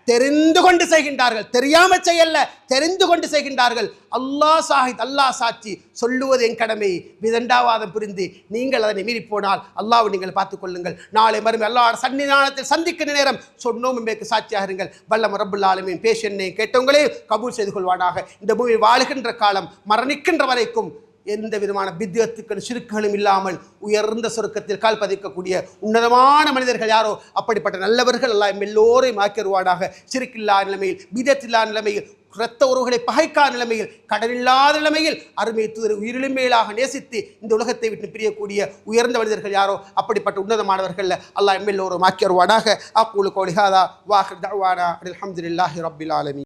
தெரிந்து கொண்டு செய்கின்றார்கள். தெரியாமல் செய்யல, தெரிந்து கொண்டு செய்கின்றார்கள். அல்லாஹ் சாட்சி, சொல்லுவது என் கடமை. விதண்டாவாதம் புரிந்து நீங்கள் அதனை மீறி போனால் அல்லாஹ்வை நீங்கள் பார்த்துக் கொள்ளுங்கள். நாளை மறுமை அல்லாஹ் சன்னிதானத்தில் சந்திக்கிற நேரம் சொன்னோம் என்பதற்கு சாட்சியாக இருங்கள். வல்லம் ரப்புல் ஆலமீன் பேச என்னை கேட்டவங்களே கபூல் செய்து கொள்வானாக. இந்த பூமி வாழுகின்ற காலம், மரணிக்கின்ற வரைக்கும் எந்த விதமான பித்அத்துக்கள் ஷிர்க்குகளும் இல்லாமல் உயர்ந்த சொர்க்கத்தில் கால் பதிக்கக்கூடிய உன்னதமான மனிதர்கள் யாரோ அப்படிப்பட்ட நல்லவர்கள் எல்லாம் எல்லோரையும் ஆக்கிடுவானாக. ஷிர்க் இல்லாத நிலைமையில், பித்அத் நிலைமையில், இரத்த உறவுகளை பகைக்காத நிலைமையில், கடனில்லாத நிலைமையில் அருமை தூதரை உயிரிலும் மேலாக நேசித்து இந்த உலகத்தை விட்டு பிரியக்கூடிய உயர்ந்த மனிதர்கள் யாரோ அப்படிப்பட்ட உன்னதமானவர்கள் அல்லாஹ் எல்லோரும் ஆக்கிடுவானாக. அக்கூலு கௌலி ஹாதா வ ஆகிரு தஅவானா அல்ஹம்துலில்லாஹி ரப்பில் ஆலமீன்.